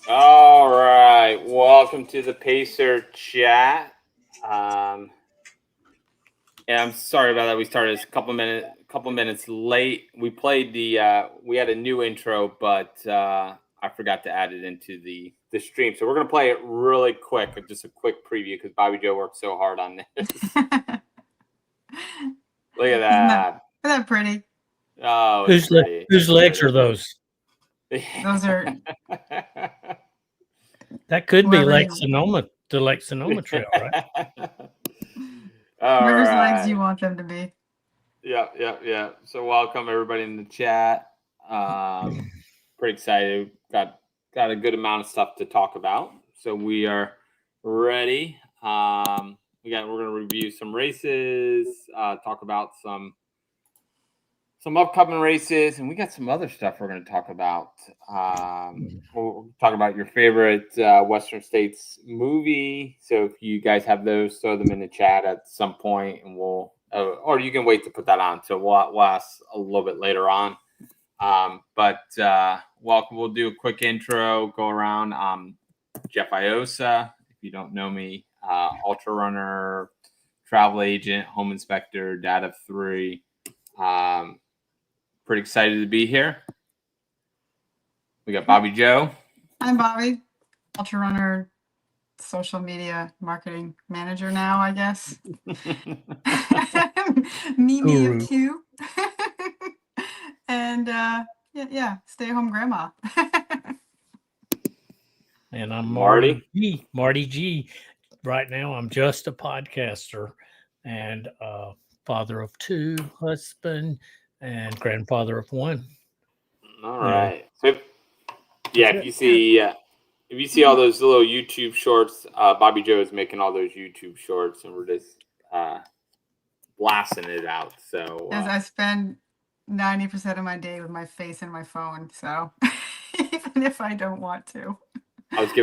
All right, welcome to the Pacer chat. And I'm sorry about that. We started a couple minutes late. We played we had a new intro, but I forgot to add it into the stream. So we're gonna play it really quick, just a quick preview because BobbieJoe worked so hard on this. Look at that. Isn't that pretty? Oh, it's pretty. Whose legs are those? Those are That could be Lake whoever's Sonoma, the Lake Sonoma Trail, right? All legs right. you want them to be. Yeah. So welcome everybody in the chat. Pretty excited. Got a good amount of stuff to talk about. So we are ready. We're gonna review some races, talk about some upcoming races, and we got some other stuff we're going to talk about. We'll talk about your favorite Western States movie. So if you guys have those, throw them in the chat at some point, and we'll, or you can wait to put that on. So we'll ask a little bit later on. But welcome. We'll do a quick intro, go around. Jeff Iosa, if you don't know me, Ultrarunner, travel agent, home inspector, dad of 3. Pretty excited to be here. We got BobbieJoe. I'm Bobbie, Ultrarunner, social media marketing manager now, I guess. Me too. And stay home grandma. And I'm Marty G. Right now, I'm just a podcaster and father of 2, husband, and grandfather of 1. All right. So, if you see all those little YouTube shorts, BobbieJoe is making all those YouTube shorts, and we're just blasting it out. So, I spend 90% of my day with my face in my phone, so even if I don't want to. I was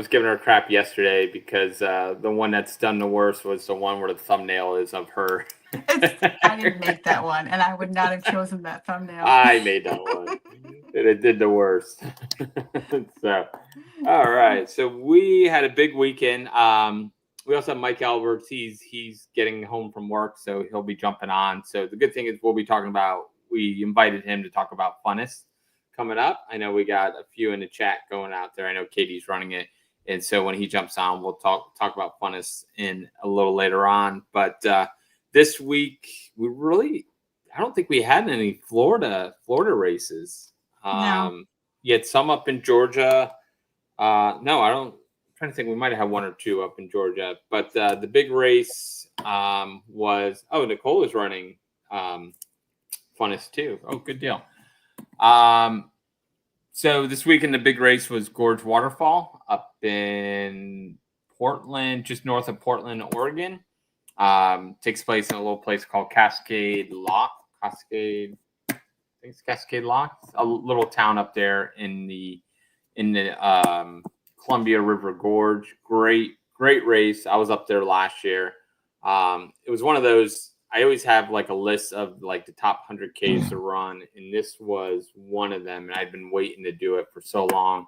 giving her crap yesterday because the one that's done the worst was the one where the thumbnail is of her. I didn't make that one, and I would not have chosen that thumbnail. I made that one, and it did the worst. So, all right. So we had a big weekend. We also have Mike Alberts. He's getting home from work, so he'll be jumping on. So the good thing is we'll be talking about. We invited him to talk about Funest coming up. I know we got a few in the chat going out there. I know Katie's running it, and so when he jumps on, we'll talk about Funest in a little later on. But this week I don't think we had any Florida races. No. You had some up in Georgia. No, I don't. I'm trying to think. We might have had 1 or 2 up in Georgia, but the big race was. Oh, Nicole is running Funest too. Oh, good deal. So this weekend, the big race was Gorge Waterfall up in Portland, just north of Portland, Oregon. Takes place in a little place called Cascade Lock. I think it's Cascade Lock. It's a little town up there in the Columbia River Gorge. Great race. I was up there last year. It was one of those. I always have like a list of like the top 100 Ks to run, and this was one of them. And I'd been waiting to do it for so long,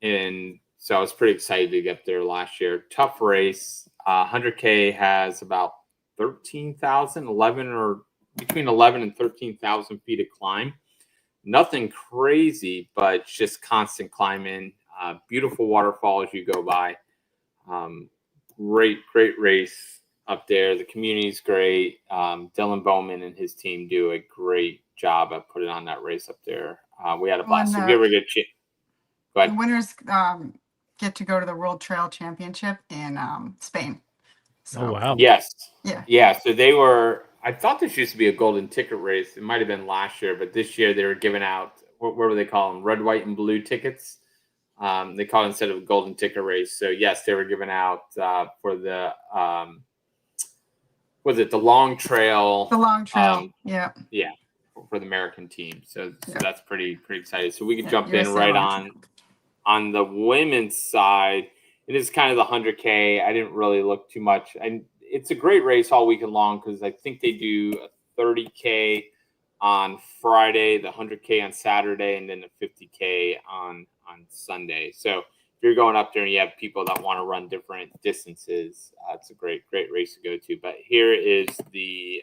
and so I was pretty excited to get there last year. Tough race. 100K has about 13,000, 11 or between 11 and 13,000 feet of climb. Nothing crazy, but just constant climbing. Beautiful waterfall as you go by. Great race up there. The community's great. Dylan Bowman and his team do a great job of putting on that race up there. We had a blast. If you ever get go ahead. The winners get to go to the World Trail Championship in Spain. So, oh, wow. Yes. Yeah. So they were. I thought this used to be a golden ticket race. It might have been last year, but this year they were giving out, what were they call them? Red, white, and blue tickets. They call it instead of a golden ticket race. So yes, they were giving out for the was it the long trail? The long trail. Yeah. For the American team. So that's pretty exciting. So we can jump USA in right on the women's side. It is kind of the 100K. I didn't really look too much. And it's a great race all weekend long because I think they do a 30K on Friday, the 100K on Saturday, and then the 50K on Sunday. So if you're going up there and you have people that want to run different distances, it's a great race to go to. But here is the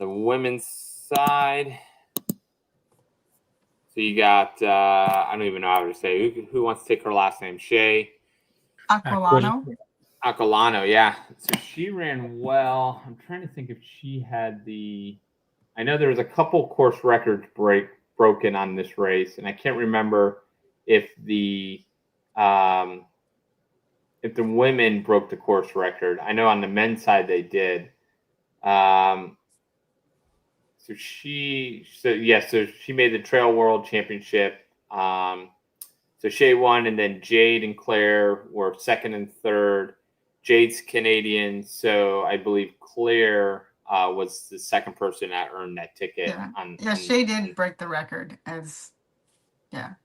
women's side. So you got, I don't even know how to say, who wants to take her last name? Shay Aquilano. Aquilano, yeah. So she ran well. I'm trying to think if she had I know there was a couple course records broken on this race, and I can't remember if the women broke the course record. I know on the men's side they did. So she made the Trail World Championship. So Shay won, and then Jade and Claire were second and third. Jade's Canadian, so I believe Claire was the second person that earned that ticket. Shay did break the record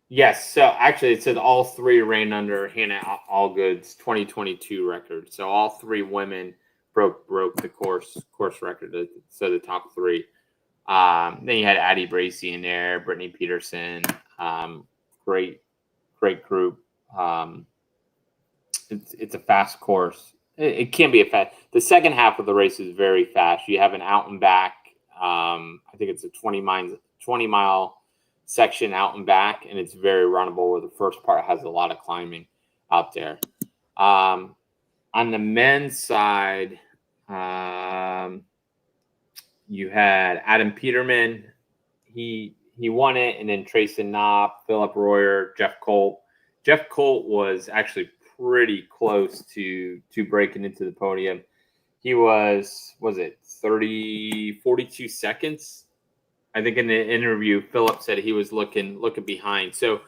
Yes, so actually it said all three ran under Hannah Allgood's 2022 record. So all three women broke the course record. So the top three. Then you had Addie Bracey in there, Brittany Peterson, great group. It's a fast course. It can be a fast. The second half of the race is very fast. You have an out and back. I think it's a 20 mile section out and back, and it's very runnable. Where the first part has a lot of climbing out there. On the men's side, you had Adam Peterman. He won it, and then Trayson Knopp, Philip Royer, Jeff Colt. Jeff Colt was actually pretty close to breaking into the podium. He was it 42 seconds? I think in the interview, Philip said he was looking behind. So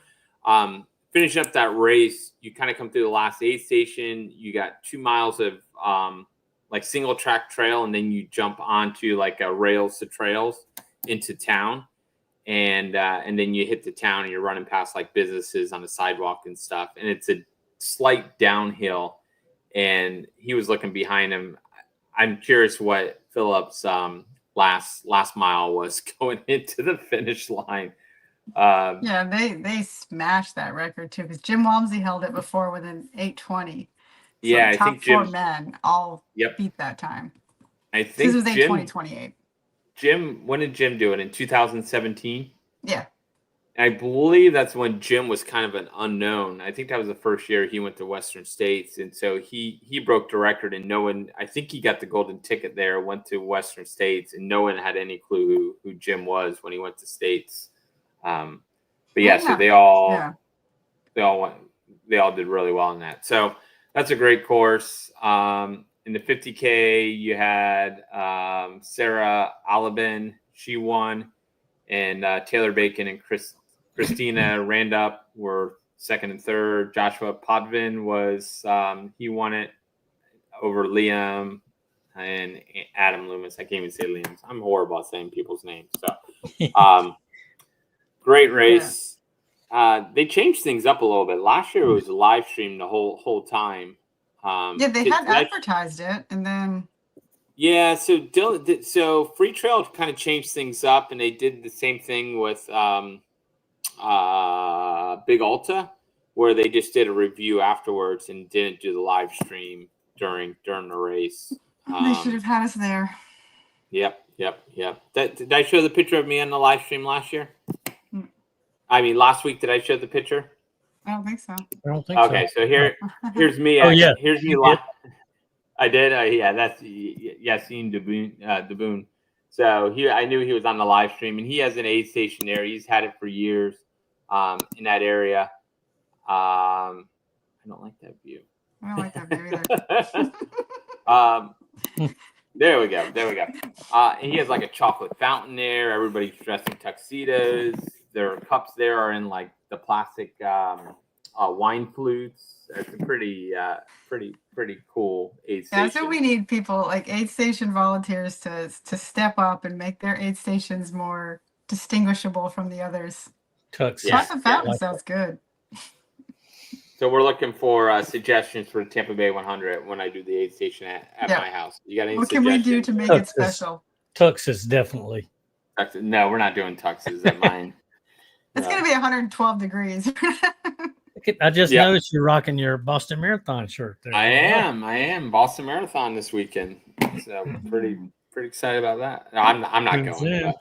finishing up that race, you kind of come through the last aid station. You got 2 miles of like single track trail, and then you jump onto like a rails to trails into town. And then you hit the town and you're running past like businesses on the sidewalk and stuff. And it's a slight downhill, and he was looking behind him. I'm curious what Philip's last mile was going into the finish line. They smashed that record too, because Jim Walmsley held it before with an 8:20. So I think top 4 men all beat that time. I think this was 8:20:28. Jim, when did Jim do it? In 2017? Yeah. I believe that's when Jim was kind of an unknown. I think that was the first year he went to Western States. And so he broke the record, and no one, I think he got the golden ticket there, went to Western States, and no one had any clue who Jim was when he went to States. So they all did really well in that. So that's a great course. In the 50K, you had Sarah Alabin. She won. And Taylor Bacon and Christina Randup were second and third. Joshua Podvin he won it over Liam and Adam Loomis. I can't even say Liam's. I'm horrible at saying people's names. So great race. They changed things up a little bit. Last year it was live streamed the whole time. They had advertised it, and then so Free Trail kind of changed things up, and they did the same thing with Big Alta, where they just did a review afterwards and didn't do the live stream during the race. They should have had us there. Yep. Did I show the picture of me on the live stream last year? I mean, last week, did I show the picture? I don't think so. I don't think so. Okay, so here's me. Here's me live. I did. That's Yassine Daboon. So I knew he was on the live stream, and he has an aid station there. He's had it for years in that area. I don't like that view. I don't like that view either. There we go. And he has like a chocolate fountain there. Everybody's dressed in tuxedos. Their cups there are in like the plastic wine flutes. It's a pretty cool aid station. So we need people like aid station volunteers to step up and make their aid stations more distinguishable from the others. Chocolate fountain sounds good. So we're looking for suggestions for the Tampa Bay 100 when I do the aid station at my house. You got any suggestions? What can we do to make it special? Tuxes, definitely. No, we're not doing tuxes at mine. It's going to be 112 degrees. I just noticed you're rocking your Boston Marathon shirt there. I am Boston Marathon this weekend. So pretty excited about that. I'm not going.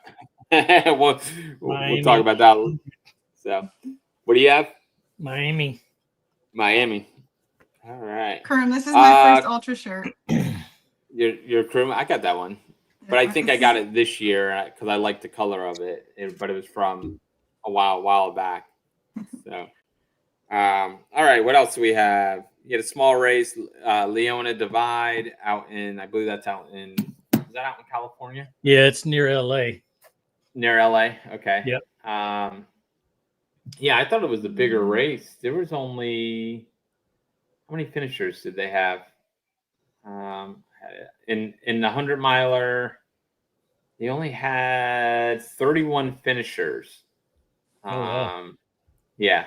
But we'll talk about that. So, what do you have? Miami. All right. Krum, this is my first Ultra shirt. Your Krum, I got that one, but I think I got it this year because I like the color of it. But it was from a while back. So, all right. What else do we have? You had a small race, Leona Divide out in. I believe that's out in. Is that out in California? Yeah, it's near LA. Near LA. Okay. Yep. Yeah, I thought it was a bigger race. There was only how many finishers did they have? In the 100-miler, they only had 31 finishers. Wow. Yeah.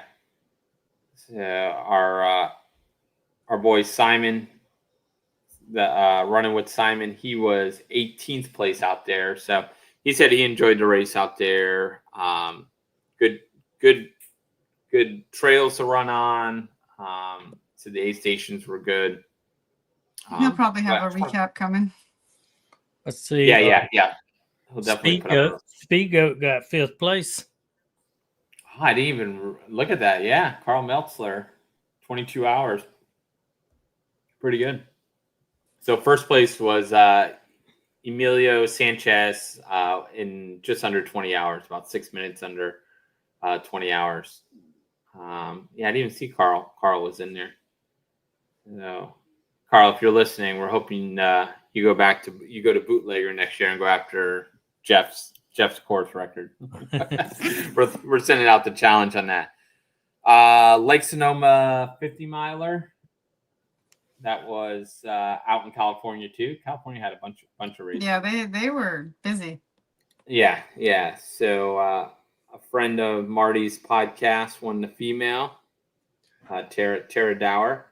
So our boy Simon, running with Simon, he was 18th place out there. So he said he enjoyed the race out there. Good trails to run on. So the aid stations were good. He'll probably have a recap coming. Let's see. Yeah. He'll definitely Speed Goat got 5th place. Oh, I didn't even look at that. Yeah, Carl Meltzler, 22 hours. Pretty good. So first place was Emilio Sanchez in just under 20 hours, about 6 minutes under 20 hours. I didn't even see Carl. Carl was in there. So, Carl, if you're listening, we're hoping you go to Bootlegger next year and go after Jeff's course record. we're sending out the challenge on that. Lake Sonoma 50-miler. That was out in California too. California had a bunch of races. Yeah, they were busy. Yeah. So a friend of Marty's podcast won the female, Tara Dower.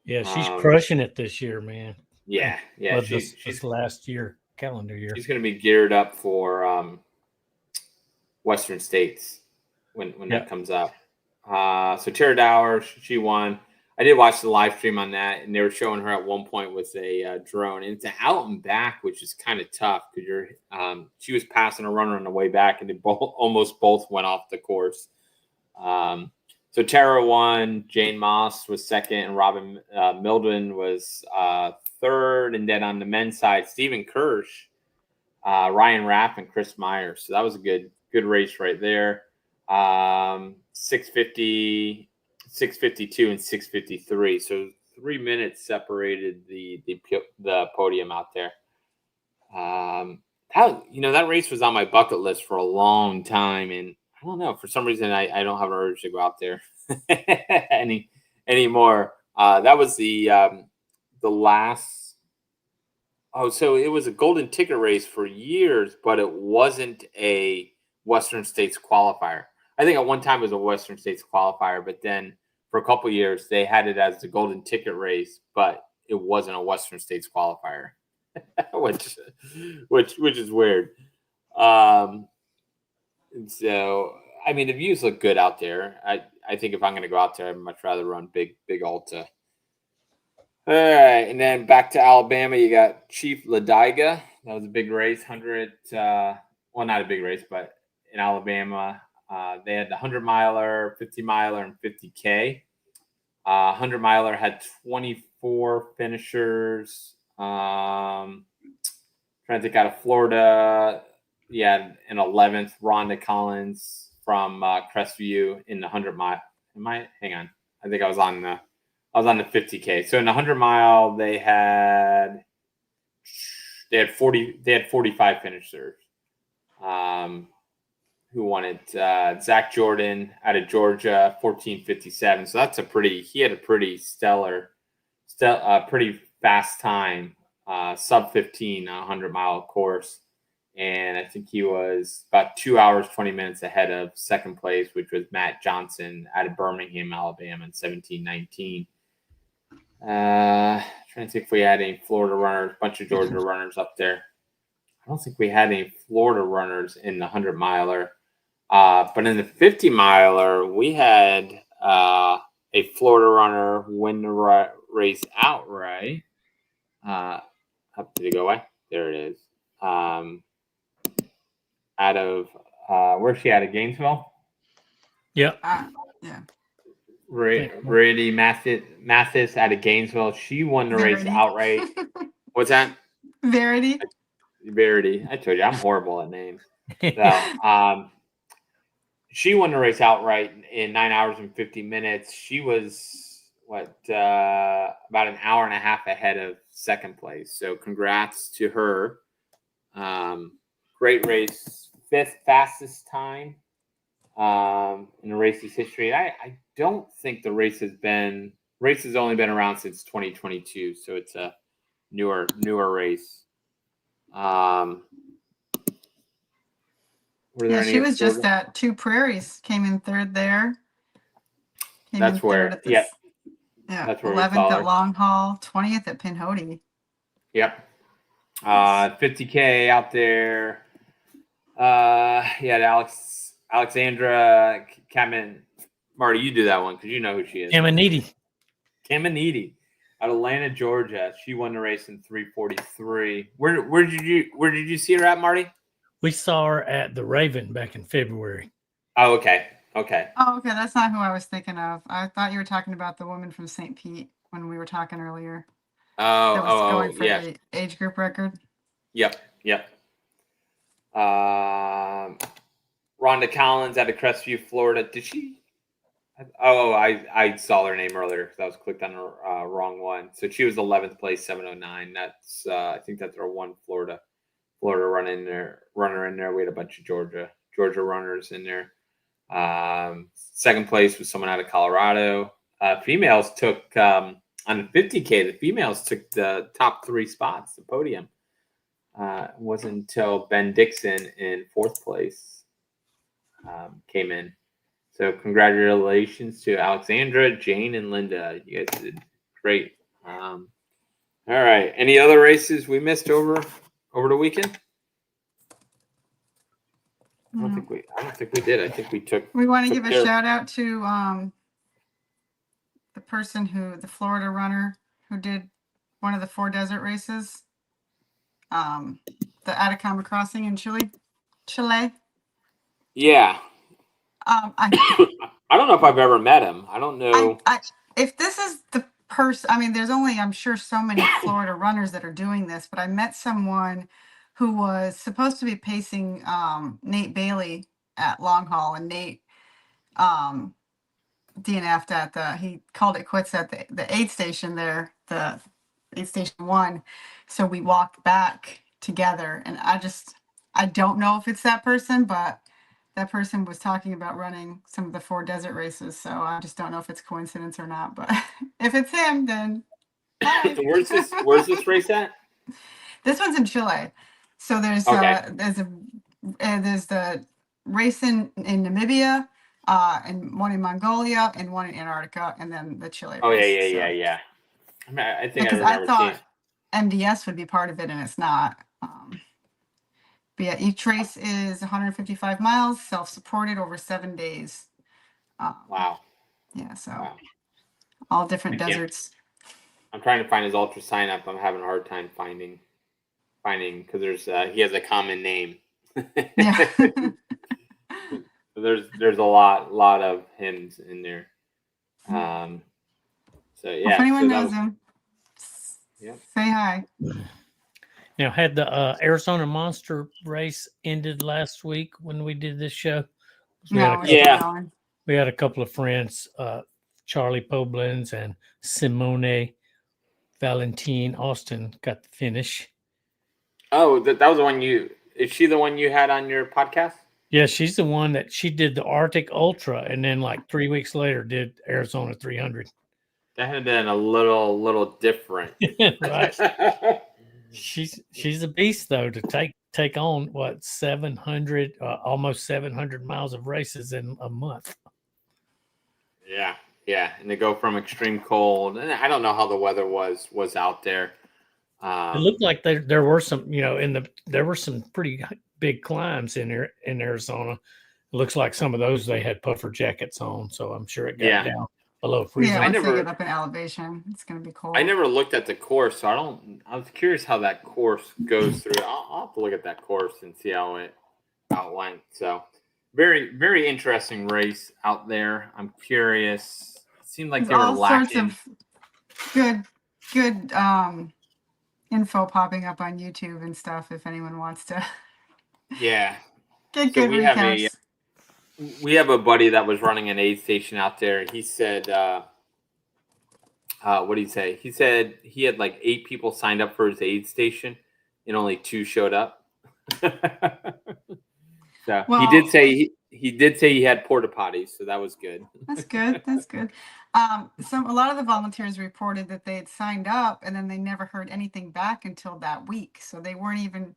Yeah, she's crushing it this year, man. Yeah. Well, she's last year, calendar year. She's going to be geared up for Western States when that comes up. So Tara Dower, she won. I did watch the live stream on that, and they were showing her at one point with a drone. And it's out and back, which is kind of tough because she was passing a runner on the way back, and they almost both went off the course. So Tara won, Jane Moss was second, and Robin Mildren was third. And then on the men's side, Stephen Kirsch, Ryan Rapp, and Chris Myers. So that was a good race right there. 650, 652, and 653. So 3 minutes separated the podium out there. That race was on my bucket list for a long time, and I don't know, for some reason I don't have an urge to go out there anymore. That was the last. Oh, so it was a golden ticket race for years, but it wasn't a Western States qualifier. I think at one time it was a Western States qualifier, but then for a couple of years they had it as the golden ticket race, but it wasn't a Western States qualifier, which is weird. So I mean, the views look good out there. I think if I'm going to go out there, I'd much rather run big Ulta. All right, and then back to Alabama, you got Chief Ladiga. That was a big race, 100. Well, not a big race, but in Alabama, they had the 100-miler, 50-miler, and 50K. 100-miler had 24 finishers. Trying to think out of Florida, an 11th, Rhonda Collins from Crestview in the 100-mile. Hang on. I think I was on the 50K. So in the 100-mile, they had 45 finishers. Who won it? Zach Jordan out of Georgia, 14:57. So he had a pretty pretty fast time, sub 15 on a 100-mile course. And I think he was about 2 hours, 20 minutes ahead of second place, which was Matt Johnson out of Birmingham, Alabama in 17:19. Trying to think if we had any Florida runners, a bunch of Georgia runners up there. I don't think we had any Florida runners in the 100-miler. But in the 50-miler, we had a Florida runner win the race outright. Did it go away? There it is. Out of where's she out of Gainesville? Yep. Yeah. Brady Mathis out of Gainesville. She won the race outright. What's that? Verity. I told you I'm horrible at names. So, she won the race outright in 9 hours and 50 minutes. She was about an hour and a half ahead of second place. So congrats to her. Great race, 5th fastest time in the race's history. I don't think the race has only been around since 2022, so it's a newer race. She was just at Two Prairies, came in 3rd there. That's where, yeah. That's where 11th at Long Haul, 20th at Pinhoti. Yep. 50K out there. Alexandra Kamen. Marty, you do that one because you know who she is. Caminiti out of Atlanta, Georgia. She won the race in 3:43. Where did you see her at, Marty? We saw her at the Raven back in February. Oh, okay. Oh, okay. That's not who I was thinking of. I thought you were talking about the woman from St. Pete when we were talking earlier. That was going for the age group record. Yep. Rhonda Collins out of Crestview, Florida. Did she? Oh, I saw her name earlier because I was clicked on the wrong one. So she was 11th place, 7:09. That's I think that's our one Florida runner in there. We had a bunch of Georgia runners in there. Second place was someone out of Colorado. Females took on the 50K. The females took the top 3 spots, the podium. It wasn't until Ben Dixon in 4th place came in. So congratulations to Alexandra, Jane, and Linda. You guys did great. All right. Any other races we missed over the weekend? I don't think we did. I think we took. We want to give a shout out to the Florida runner who did one of the 4 desert races. The Atacama Crossing in Chile. Yeah. I don't know if I've ever met him. I don't know. If this is the person, I mean, there's only, I'm sure, so many Florida runners that are doing this, but I met someone who was supposed to be pacing Nate Bailey at Long Haul, and Nate DNF'd he called it quits at the aid station there, the aid station 1. So we walked back together, and I don't know if it's that person, but that person was talking about running some of the 4 desert races. So I just don't know if it's coincidence or not, but if it's him, then where's this race at? This one's in Chile. So there's the race in Namibia, and one in Mongolia, and one in Antarctica, and then the Chile race. Yeah. I think I thought MDS would be part of it, and it's not. But yeah, each race is 155 miles, self-supported over 7 days. Wow. Yeah, so all different deserts. I'm trying to find his ultra sign up. I'm having a hard time finding because he has a common name. Yeah. So there's a lot of hymns in there. So yeah. If anyone knows him, say hi. Now, had the Arizona Monster race ended last week when we did this show? We had a couple of friends, Charlie Poblins and Simone Valentine Austin, got the finish. Oh, that was the one is she the one you had on your podcast? Yeah, she's the one that she did the Arctic Ultra, and then like 3 weeks later did Arizona 300. That had been a little different. Right. She's a beast though to take on 700 almost 700 miles of races in a month. Yeah, and they go from extreme cold, and I don't know how the weather was out there. It looked like there were some, there were some pretty big climbs in Arizona. It looks like some of those they had puffer jackets on, so I'm sure it got down below freezing. Yeah, once they get up in elevation, it's going to be cold. I never looked at the course, so I was curious how that course goes through. I'll have to look at that course and see how it went. So very, very interesting race out there. I'm curious. It seemed like they were lacking. All sorts of good info popping up on YouTube and stuff if anyone wants to get good recaps. We have a buddy that was running an aid station out there. He said what did he say? He said he had like 8 people signed up for his aid station and only 2 showed up. So he did say he had porta potties, so that was good. That's good. That's good. A lot of the volunteers reported that they had signed up and then they never heard anything back until that week. So they weren't even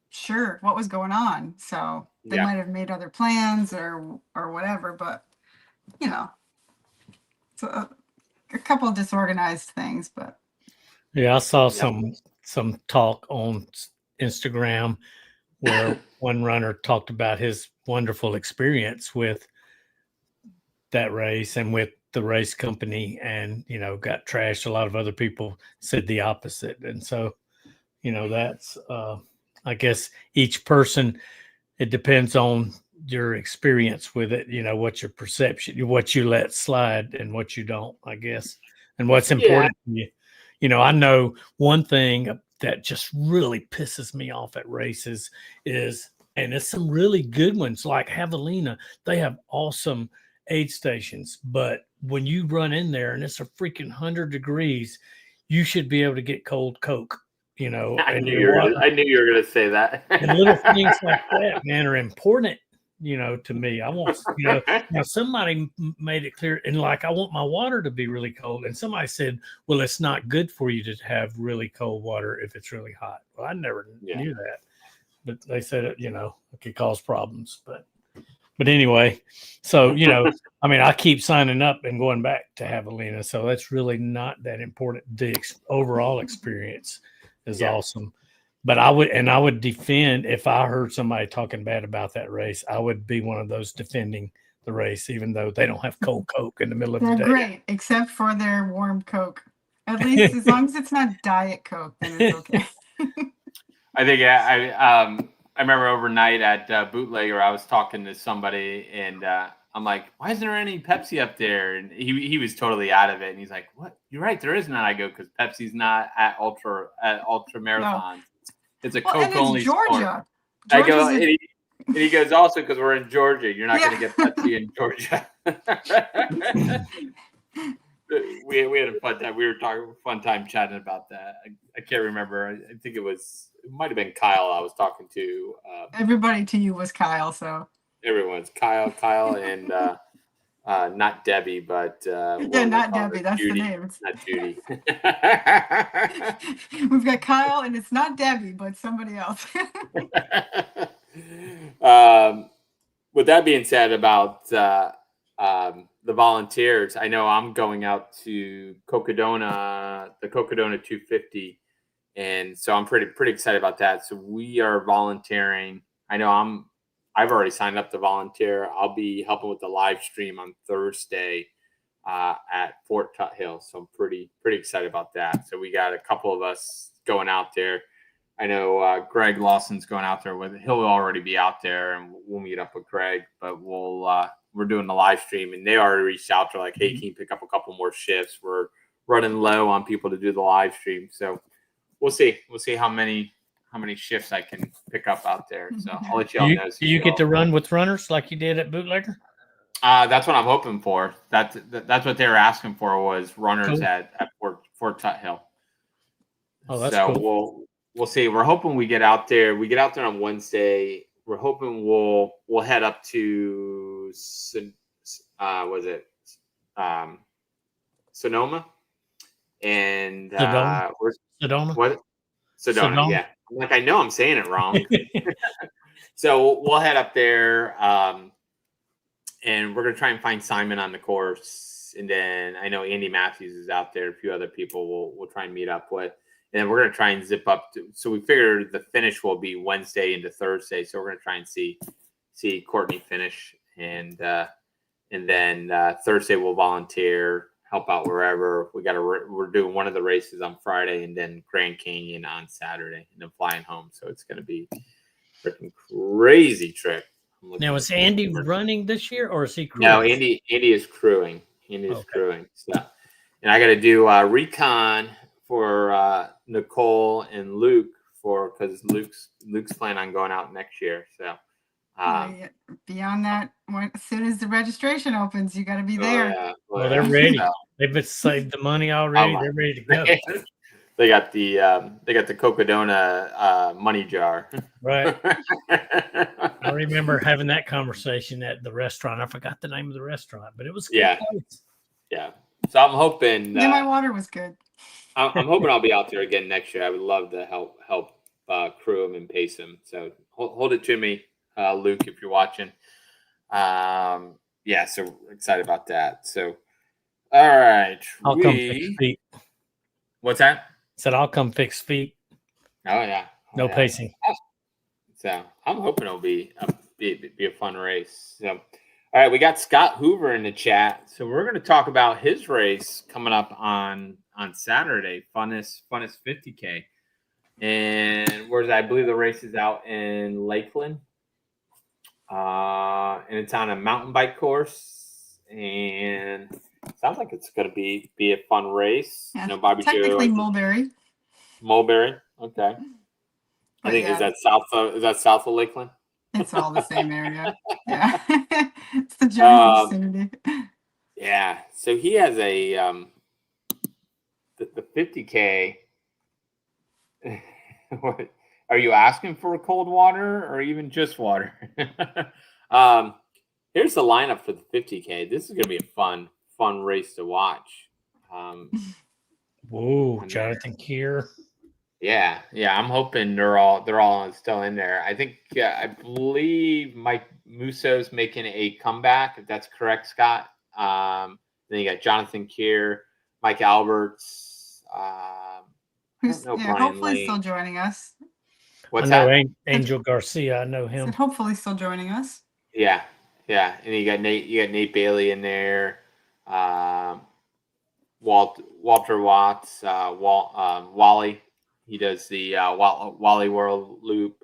sure what was going on. So they might have made other plans or whatever, but it's a couple of disorganized things, but I saw some talk on Instagram where one runner talked about his wonderful experience with that race and with the race company and, got trashed. A lot of other people said the opposite. And so, that's, I guess each person, it depends on your experience with it, what your perception, what you let slide and what you don't, I guess, and what's important to you. I know one thing that just really pisses me off at races is, and it's some really good ones like Javelina, they have awesome aid stations, but when you run in there and it's a freaking 100 degrees, you should be able to get cold Coke. I knew you were going to say that. And little things like that, man, are important, to me. I want, now somebody made it clear, and like, I want my water to be really cold. And somebody said, well, it's not good for you to have really cold water if it's really hot. Well, I never knew that, but they said it, it could cause problems. But anyway, so, I keep signing up and going back to Javelina. So that's really not that important. The overall experience is awesome. But I would defend, if I heard somebody talking bad about that race, I would be one of those defending the race, even though they don't have cold Coke in the middle of the day. They're great, except for their warm Coke. At least as long as it's not Diet Coke, then it's okay. I think I remember overnight at Bootlegger, I was talking to somebody and I'm like, why isn't there any Pepsi up there? And he was totally out of it. And he's like, what? You're right, there is none. I go, because Pepsi's not at ultra marathons. No. It's a Coke only Georgia. I go, and he goes, also because we're in Georgia, you're not going to get Pepsi in Georgia. we had a fun time. We were fun time chatting about that. I can't remember. I think it might have been Kyle I was talking to. Everybody to you was Kyle, so. Everyone's Kyle, and not Debbie, but not Debbie. That's Judy. The name. Not Judy. We've got Kyle, and it's not Debbie, but somebody else. With that being said, about the volunteers, I know I'm going out to Cocodona, the Cocodona 250, and so I'm pretty excited about that. So we are volunteering. I know I've already signed up to volunteer. I'll be helping with the live stream on Thursday at Fort Tuthill. So I'm pretty excited about that. So we got a couple of us going out there. I know Greg Lawson's going out there with. He'll already be out there, and we'll meet up with Greg. But we're doing the live stream, and they already reached out to like, hey, can you pick up a couple more shifts? We're running low on people to do the live stream, so we'll see. We'll see how many shifts I can pick up out there. So I'll let y'all know. Do you get to run with runners like you did at Bootlegger? That's what I'm hoping for. That's what they were asking for, was runners at Fort Tuthill. Oh, that's so cool. We'll see. We're hoping we get out there. We get out there on Wednesday. We're hoping we'll head up to Sonoma and Sedona. What? Sedona. Yeah. I'm like, I know I'm saying it wrong. So we'll head up there, and we're gonna try and find Simon on the course, and then I know Andy Matthews is out there. A few other people we'll try and meet up with, then we're gonna try and zip up. So we figure the finish will be Wednesday into Thursday. So we're gonna try and see Courtney finish, and then Thursday we'll volunteer, help out wherever. We're doing one of the races on Friday, and then Grand Canyon on Saturday, and then flying home. So it's gonna be a freaking crazy trip. Now, is Andy running this year, or is he crewing? No, Andy is crewing. Crewing. So, and I got to do recon for Nicole and Luke because Luke's planning on going out next year. So beyond that, as soon as the registration opens, you got to be there. Yeah. Well, they're ready. They've been saved the money already. They're ready to go. They got the Cocodona money jar. Right. I remember having that conversation at the restaurant. I forgot the name of the restaurant, but it was Yeah. So I'm hoping. My water was good. I'm hoping I'll be out there again next year. I would love to help crew him and pace him. So hold it to me, Luke, if you're watching. So excited about that. So, all right. I'll come fix feet. What's that? Said I'll come fix feet. Oh yeah. No pacing. So I'm hoping it'll be a fun race. So, all right, we got Scott Hoover in the chat. So we're going to talk about his race coming up on Saturday, Funest 50K. And I believe the race is out in Lakeland. And it's on a mountain bike course. And sounds like it's going to be a fun race. Yeah, BobbieJoe. Technically Mulberry. Mulberry, okay. I think is that south of Lakeland? It's all the same area. Yeah, it's the general vicinity. Yeah, so he has a the 50K. What are you asking for? Cold water or even just water? Here's the lineup for the 50K. This is going to be a fun race to watch. Whoa, Jonathan Keir. Yeah. I'm hoping they're all still in there. I think I believe Mike Musso's making a comeback, if that's correct, Scott. Then you got Jonathan Keir, Mike Alberts. Hopefully still joining us. What's that? Angel Garcia. I know him. Hopefully still joining us. Yeah. And you got Nate Bailey in there. Walter Watts, Wally. He does the Wally World Loop.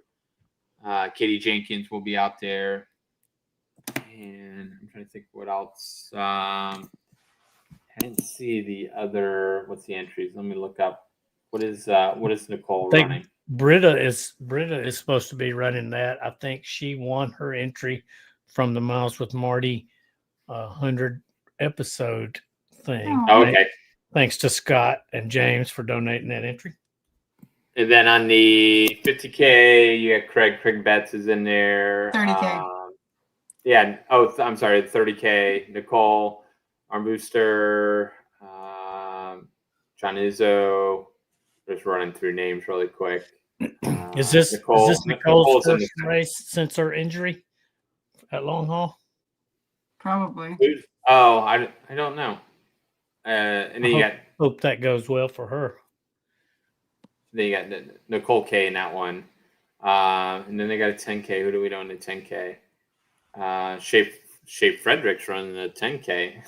Katie Jenkins will be out there. And I'm trying to think what else. I didn't see the other. What's the entries? Let me look up. What is Nicole running? Britta is supposed to be running that. I think she won her entry from the Miles with Marty 100 episode thing. Oh, okay. Thanks to Scott and James for donating that entry. And then on the 50K, you got Craig Betts is in there. 30K. I'm sorry, 30K. Nicole Armbooster, John Izzo. Just running through names really quick. Is this Nicole's first race since her injury at Long Haul? Probably. I don't know. And then hope that goes well for her. Then you got Nicole K in that one. And then they got a 10K. Who do we know in the 10K? Shape Fredericks running the 10K.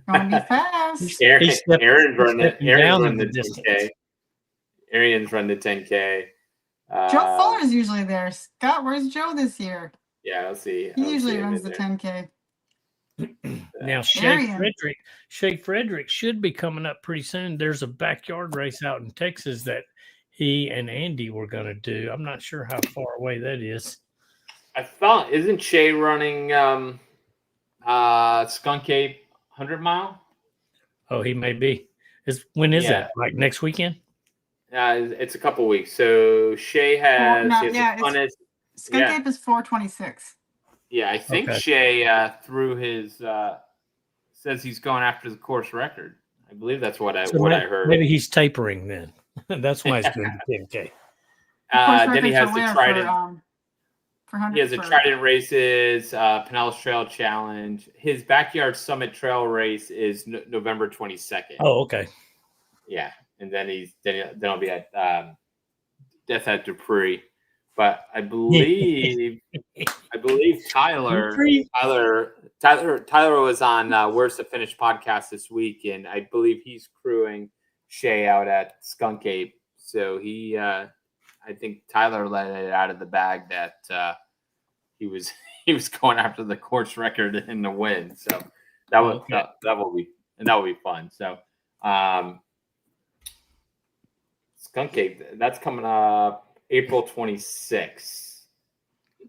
Going to be fast. Aaron's running the 10K. Arian's running the 10K. Joe Fuller's usually there. Scott, where's Joe this year? Yeah, I'll see. He usually runs the 10K. Now, Shay Frederick should be coming up pretty soon. There's a backyard race out in Texas that he and Andy were going to do. I'm not sure how far away that is. I thought, isn't Shay running Skunk Ape 100 mile? Oh, he may be. When is that? Like next weekend? It's a couple weeks. So Shay has Skunk Ape is 426. Yeah, I think Shay through his says he's going after the course record. I believe that's what I heard. Maybe he's tapering then. That's why he's doing the 10K. Then he has the Trident. He has the Trident races, Pinellas Trail Challenge. His Backyard Summit Trail race is November 22nd. Oh, okay. Yeah. and then it'll be at Death at Dupree. But I believe Tyler was on Where's the Finish podcast this week, and I believe he's crewing Shay out at Skunk Ape. So he, I think Tyler let it out of the bag that he was going after the course record in the win. So that will be fun. So Skunk Ape, that's coming up April 26th.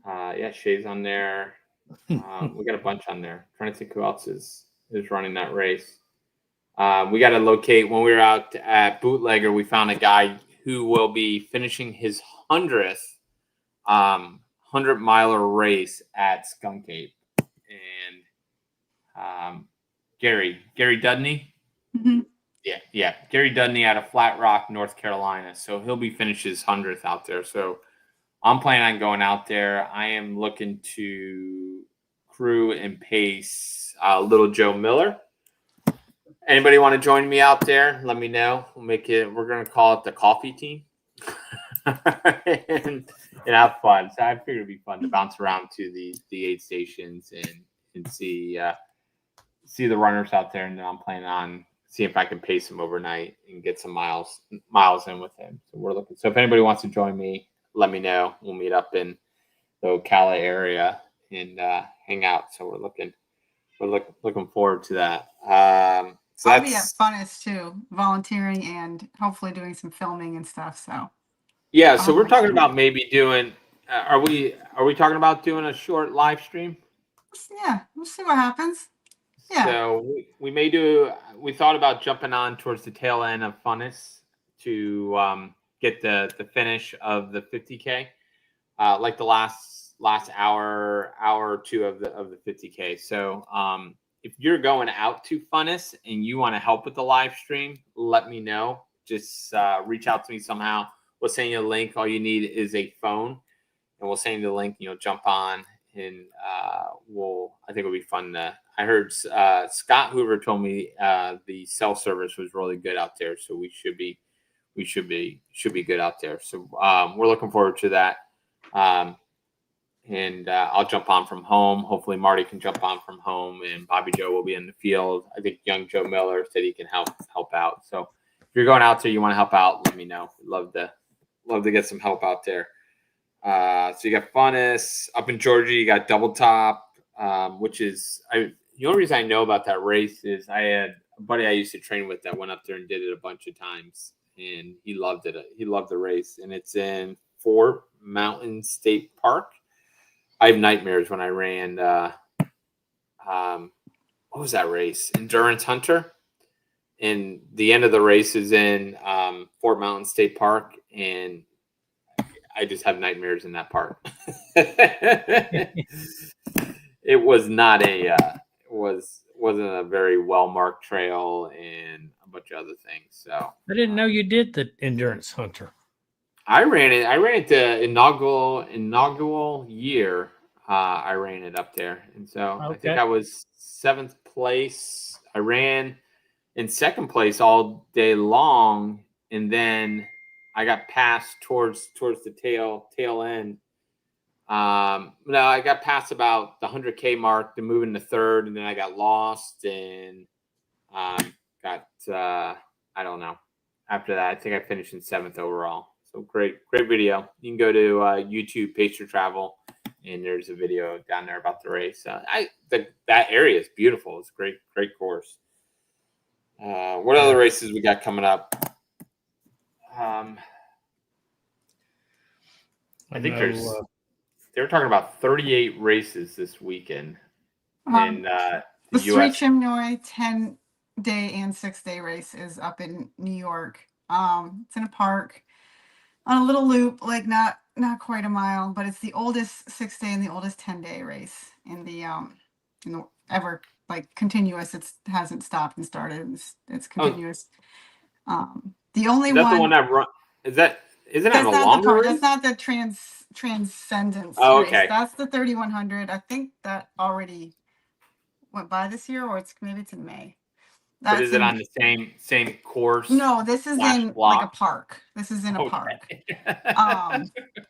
Yeah, Shay's on there. We got a bunch on there. I'm trying to think who else is running that race. We got to locate. When we were out at Bootlegger, we found a guy who will be finishing his 100th 100-miler race at Skunk Ape. And Gary Dudney. Mm-hmm. Yeah. Gary Dudney out of Flat Rock, North Carolina. So he'll be finishing his 100th out there. So I'm planning on going out there. I am looking to crew and pace Little Joe Miller. Anybody want to join me out there? Let me know. We're going to call it the coffee team. and have fun. So I figured it'd be fun to bounce around to the aid stations and see the runners out there. And then I'm planning on see if I can pace him overnight and get some miles in with him. So we're looking. So if anybody wants to join me, let me know. We'll meet up in the Ocala area and hang out. So we're looking forward to that. So I'll be at Funest too, volunteering and hopefully doing some filming and stuff. So yeah, so we're talking about maybe doing. Are we talking about doing a short live stream? Yeah, we'll see what happens. Yeah. So we may do. We thought about jumping on towards the tail end of Funest to get the finish of the 50K, like the last hour or two of the 50K. So if you're going out to Funest and you want to help with the live stream, let me know. Just reach out to me somehow. We'll send you a link. All you need is a phone, and we'll send you the link. You'll jump on, and I think it'll be fun. I heard Scott Hoover told me the cell service was really good out there, so we should be good out there. So we're looking forward to that. And I'll jump on from home. Hopefully Marty can jump on from home, and BobbieJoe will be in the field. I think young Joe Miller said he can help out. So if you're going out there, you want to help out, let me know. We'd love to get some help out there. So you got Funest up in Georgia. You got Double Top, which is the only reason I know about that race is I had a buddy I used to train with that went up there and did it a bunch of times, and he loved it. He loved the race, and it's in Fort Mountain State Park. I have nightmares when I ran. What was that race? Endurance Hunter. And the end of the race is in Fort Mountain State Park, and I just have nightmares in that park. It was not wasn't a very well marked trail and a bunch of other things. So I didn't know you did the Endurance Hunter. I ran it the inaugural year. I ran it up there, and so I think I was 7th place. I ran in 2nd place all day long, and then I got passed towards the tail end. No, I got past about the 100K mark, then moving to 3rd, and then I got lost and got I don't know. After that, I think I finished in 7th overall. So great video. You can go to YouTube, Pacer Travel, and there's a video down there about the race. That area is beautiful. It's a great course. What other races we got coming up? I think they were talking about 38 races this weekend in the US. Street Chimnoy 10-day and 6-day race is up in New York. It's in a park on a little loop, like not quite a mile, but it's the oldest 6-day and the oldest 10-day race in the ever like continuous. It hasn't stopped and started. It's continuous. The only one. The one that run isn't that a longer race? That's not the Transcendence okay. race. That's the 3100. I think that already went by this year, or maybe it's in May. But is it on the same course? No, this is in like a park. This is in a park.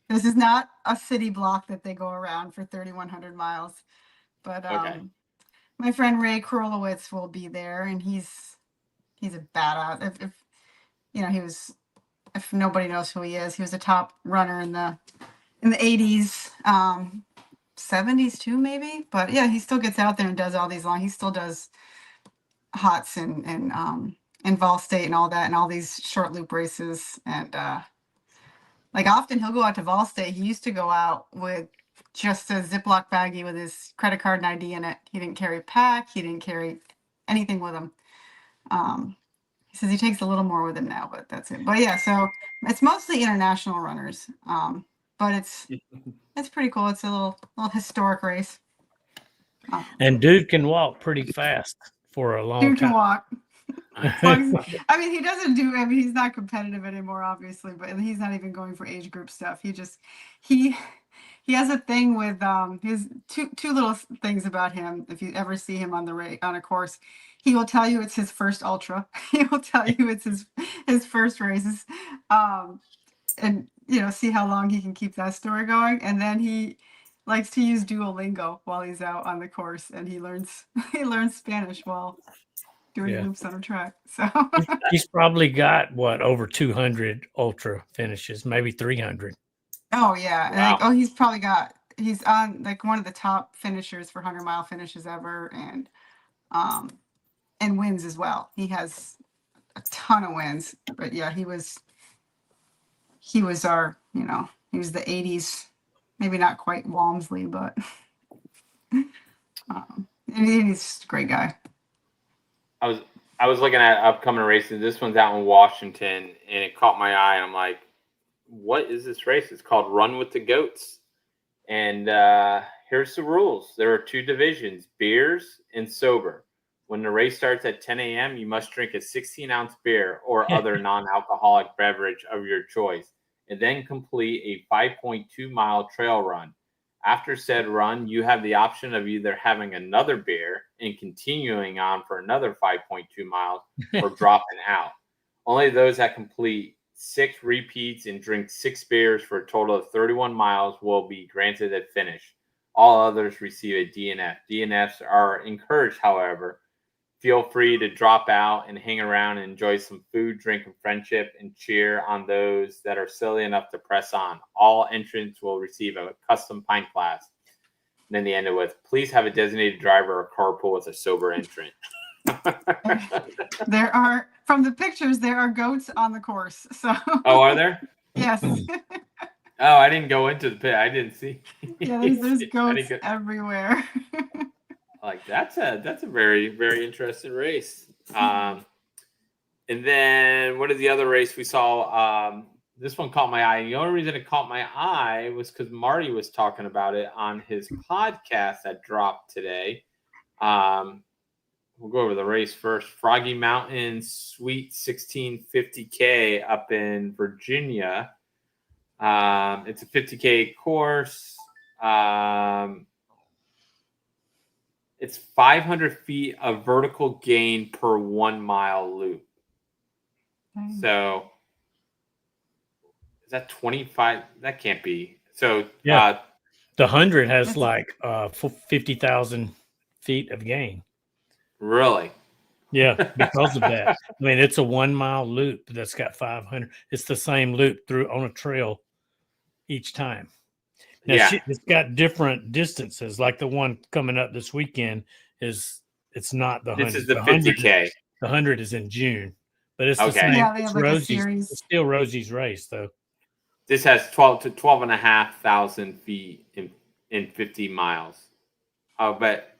This is not a city block that they go around for 3,100 miles. But my friend Ray Krolowitz will be there, and he's a badass. If you know, if nobody knows who he is, he was a top runner in the 80s, 70s too, maybe. But yeah, he still gets out there and does all these he still does HOTS and Vol State and all that, and all these short loop races. And like often he'll go out to Vol State. He used to go out with just a Ziploc baggie with his credit card and ID in it. He didn't carry a pack. He didn't carry anything with him. He says he takes a little more with him now, but that's it. But yeah, so it's mostly international runners. But it's pretty cool. It's a little time. Race. And dude can walk pretty fast for a long time. Dude can walk. I mean, he doesn't do. I mean, he's not competitive anymore, obviously, but he's not even going for age group stuff. He has a thing with his two little things about him. If you ever see him on a course, he will tell you it's his first ultra. He will tell you it's his first races, and see how long he can keep that story going. And then he likes to use Duolingo while he's out on the course, and he learns Spanish while doing loops on a track. So he's probably got over 200 ultra finishes, maybe 300. Oh yeah. Wow. And he's on like one of the top finishers for 100-mile finishes ever, and wins as well. He has a ton of wins. But yeah, he was our, he was the 80s, maybe not quite Walmsley, but and he's a great guy. I was looking at upcoming races. This one's out in Washington, and it caught my eye, and I'm like, what is this race? It's called Run with the Goats. And here's the rules. There are 2 divisions, beers and sober. When the race starts at 10 a.m., you must drink a 16-ounce beer or other non-alcoholic beverage of your choice, and then complete a 5.2-mile trail run. After said run, you have the option of either having another beer and continuing on for another 5.2 miles or dropping out. Only those that complete 6 repeats and drink 6 beers for a total of 31 miles will be granted a finish. All others receive a DNF. DNFs are encouraged, however. Feel free to drop out and hang around and enjoy some food, drink, and friendship, and cheer on those that are silly enough to press on. All entrants will receive a custom pint glass. And then they ended with, please have a designated driver or carpool with a sober entrant. From the pictures, there are goats on the course. So. Oh, are there? Yes. Oh, I didn't go into the pit. I didn't see. Yeah, there's goats everywhere. Like that's a very, very interesting race. And then what is the other race we saw? This one caught my eye. And the only reason it caught my eye was because Marty was talking about it on his podcast that dropped today. We'll go over the race first. Froggy Mountain Sweet 1650K up in Virginia. It's a 50K course. It's 500 feet of vertical gain per 1 mile loop. So is that 25? That can't be. So yeah, the 100 has like 50,000 feet of gain. Really? Yeah, because of that. I mean, it's a 1 mile loop that's got 500. It's the same loop through on a trail each time. Now, it's got different distances. Like the one coming up this weekend it's not the 100. This is the 50K. The 100 is in June, but it's the same. Yeah, they have it's It's still Rosie's race, though. This has 12,500 feet in 50 miles. Oh, but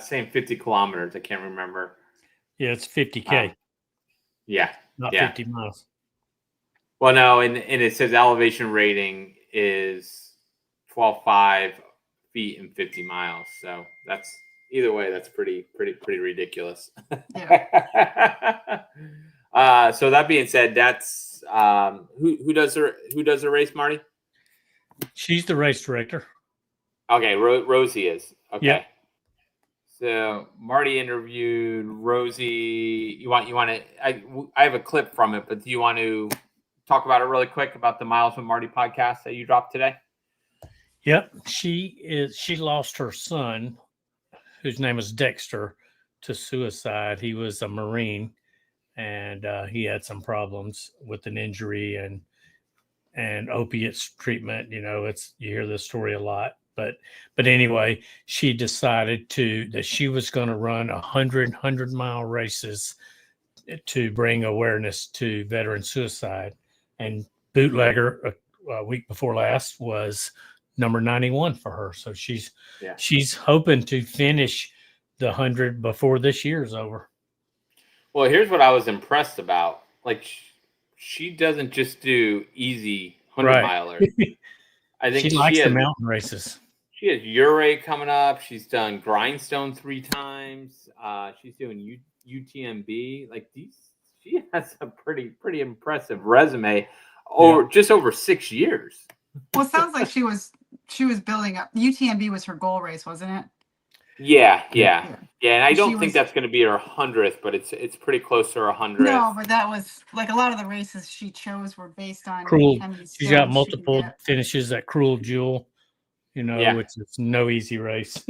same 50 kilometers. I can't remember. Yeah, it's 50K. Not 50 miles. Well, no, and it says elevation rating is 12.5 feet and 50 miles. So that's either way. That's pretty ridiculous. Yeah. So that being said, that's who does the race, Marty? She's the race director. Okay, Rosie is. Okay. Yeah. So Marty interviewed Rosie. You want to? I have a clip from it, but do you want to talk about it really quick about the Miles with Marty podcast that you dropped today? Yep, she lost her son, whose name is Dexter, to suicide. He was a Marine, and he had some problems with an injury and opiates treatment. You hear this story a lot. But anyway, she decided that she was going to run 100-mile races to bring awareness to veteran suicide. And Bootlegger, a week before last, was number 91 for her. So she's hoping to finish the 100 before this year's over. Well, here's what I was impressed about. Like, she doesn't just do easy 100-milers. I think she likes the mountain races. She has Uray coming up. She's done Grindstone 3 times. She's doing UTMB. Like, she has a pretty impressive resume just over 6 years. Well, it sounds like she was building up. UTMB was her goal race, wasn't it? Yeah. And I don't think that's going to be her 100th, but it's pretty close to her 100th. No, but that was like a lot of the races she chose were based on Cruel. She's got multiple finishes at Cruel Jewel, which is no easy race.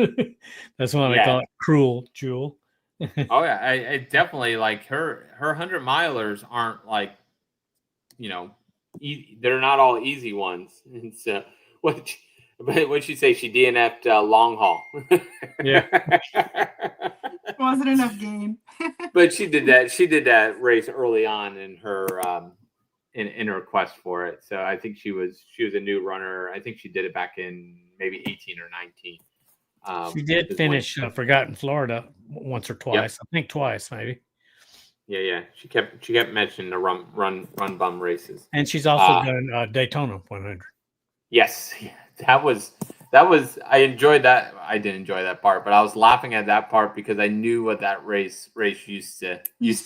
That's why they call it Cruel Jewel. Oh yeah, I definitely like her 100-milers aren't like, they're not all easy ones. And so what'd she say? She DNF'd long haul. Yeah. Wasn't enough gain. But she did that. She did that race early on in her in her quest for it. So I think she was a new runner. I think she did it back in maybe 18 or 19. She did finish Forgotten Florida once or twice. Yep. I think twice, maybe. Yeah. She kept mentioning the run bum races. And she's also done Daytona 100. Yes, that was. I enjoyed that. I didn't enjoy that part, but I was laughing at that part because I knew what that race used to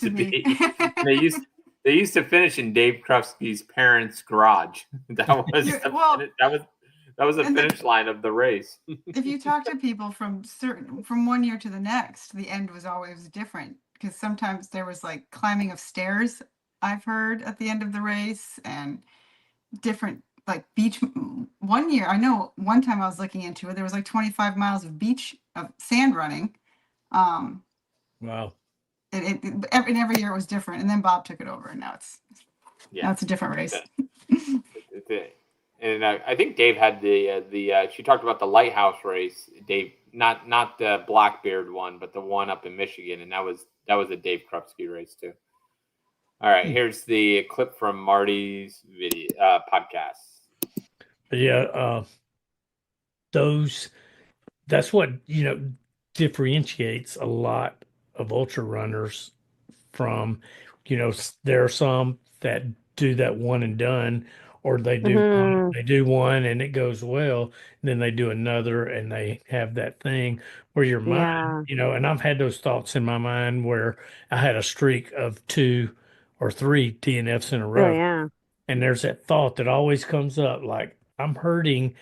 be. They used to finish in Dave Krupski's parents' garage. That was the finish line of the race. If you talk to people from one year to the next, the end was always different, because sometimes there was like climbing of stairs, I've heard, at the end of the race, and different like beach. One year, I know one time I was looking into it, there was like 25 miles of sand running. Wow. Every year it was different, and then Bob took it over, and now it's a different race. And I think Dave had she talked about the Lighthouse race. Dave, not the Blackbeard one, but the one up in Michigan, and that was a Dave Krupski race too. All right, here's the clip from Marty's video podcast. Yeah, that's what differentiates a lot of ultra runners from, there are some that do that one and done, or they do one and it goes well, and then they do another and they have that thing where your mind, and I've had those thoughts in my mind where I had a streak of 2 or 3 DNFs in a row. Oh, yeah. And there's that thought that always comes up, like, I'm hurting,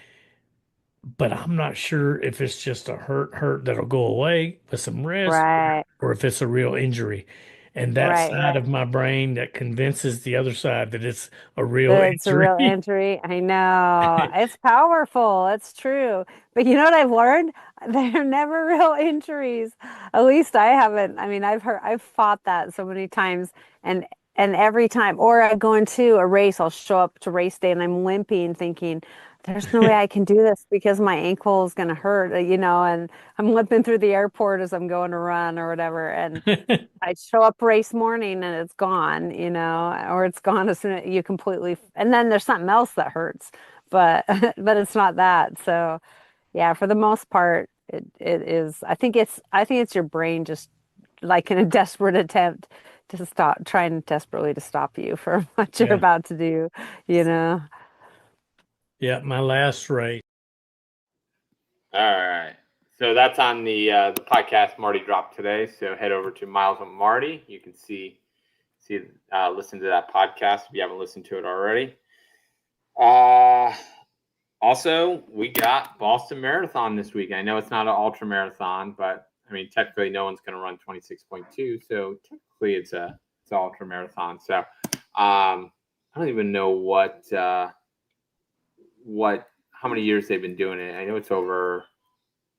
but I'm not sure if it's just a hurt that'll go away with some rest, right, or if it's a real injury. And that side of my brain that convinces the other side that it's a real injury. It's a real injury. I know. It's powerful. It's true. But you know what I've learned? They're never real injuries. At least I haven't. I mean, I've fought that so many times, and every time, or I go into a race, I'll show up to race day and I'm limping, thinking, there's no way I can do this because my ankle is going to hurt, and I'm limping through the airport as I'm going to run or whatever. And I show up race morning and it's gone, or it's gone as soon as you completely, and then there's something else that hurts, but it's not that. So yeah, for the most part, it is, I think it's your brain just like in a desperate attempt to trying desperately to stop you from what you're about to do, Yeah, my last race. All right. So that's on the podcast Marty dropped today. So head over to Miles with Marty. You can listen to that podcast if you haven't listened to it already. Also, we got Boston Marathon this week. I know it's not an ultra marathon, but I mean, technically, no one's going to run 26.2, so technically, it's an ultra marathon. So, I don't even know how many years they've been doing it. I know it's over.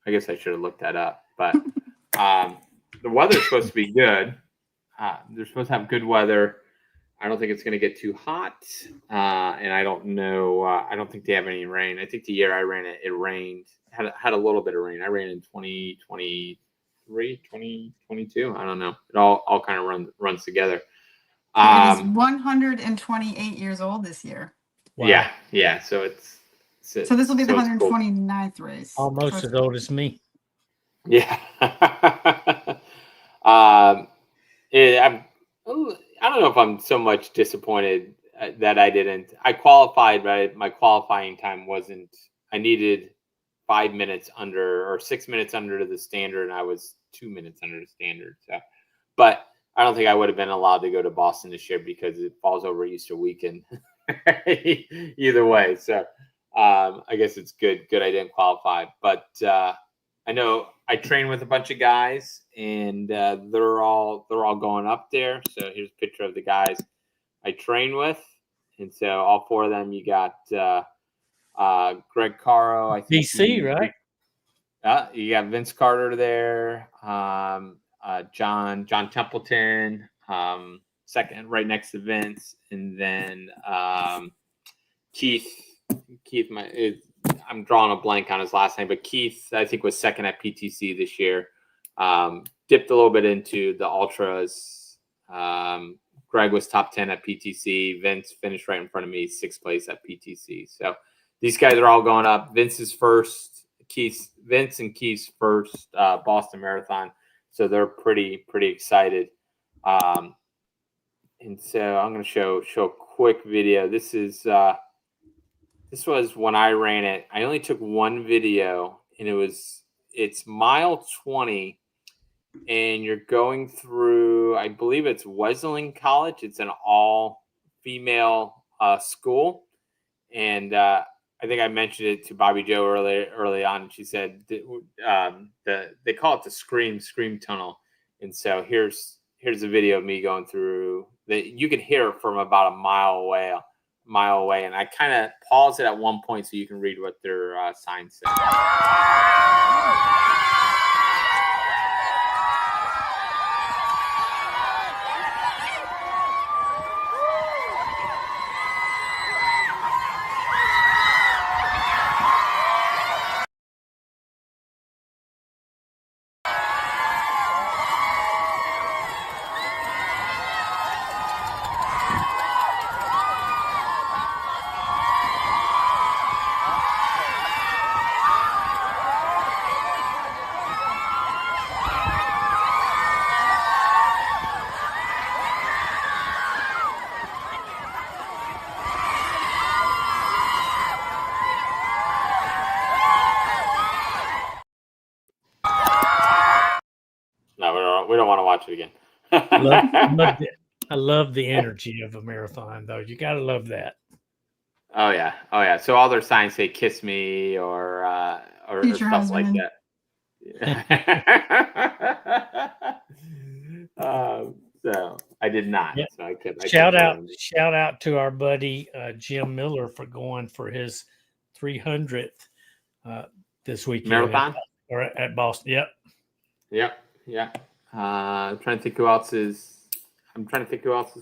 I guess I should have looked that up, but the weather's supposed to be good. They're supposed to have good weather. I don't think it's going to get too hot, and I don't know. I don't think they have any rain. I think the year I ran it, it rained. Had a little bit of rain. I ran in 2023, 2022. I don't know. It all kind of runs together. It is 128 years old this year. Wow. Yeah. So so this will be the it's cool. 129th race. Almost as old as me. Yeah. I don't know if I'm so much disappointed that I didn't. I qualified, but my qualifying time wasn't. I needed 5 minutes under or 6 minutes under the standard, and I was 2 minutes under the standard. So, but I don't think I would have been allowed to go to Boston this year because it falls over Easter weekend. Either way, so I guess it's good I didn't qualify, but I know I train with a bunch of guys, and they're all going up there. So here's a picture of the guys I train with, and so all 4 of them. You got Greg Caro, I think BC, right? You got Vince Carter there, John Templeton, second right next to Vince, and then Keith. I'm drawing a blank on his last name, but Keith, I think, was second at PTC this year. Dipped a little bit into the ultras. Greg was top 10 at PTC. Vince finished right in front of me, 6th place at PTC. So these guys are all going up. Vince and Keith's first Boston Marathon. So they're pretty excited. And so I'm going to show a quick video. This was when I ran it. I only took one video, and it's mile 20, and you're going through, I believe it's Wesleyan College. It's an all-female school, and I think I mentioned it to BobbieJoe early on. She said they call it the Scream Tunnel, and so here's a video of me going through. You can hear it from about a mile away, and I kind of pause it at one point so you can read what their sign says. No, we don't want to watch it again. I love the energy of a marathon, though. You got to love that. Oh yeah. So all their signs say "kiss me" or stuff like that. So I did not. Yep. So I kept Shout out to our buddy Jim Miller for going for his 300th this weekend marathon at Boston. Yep. Yeah. I'm trying to think who else is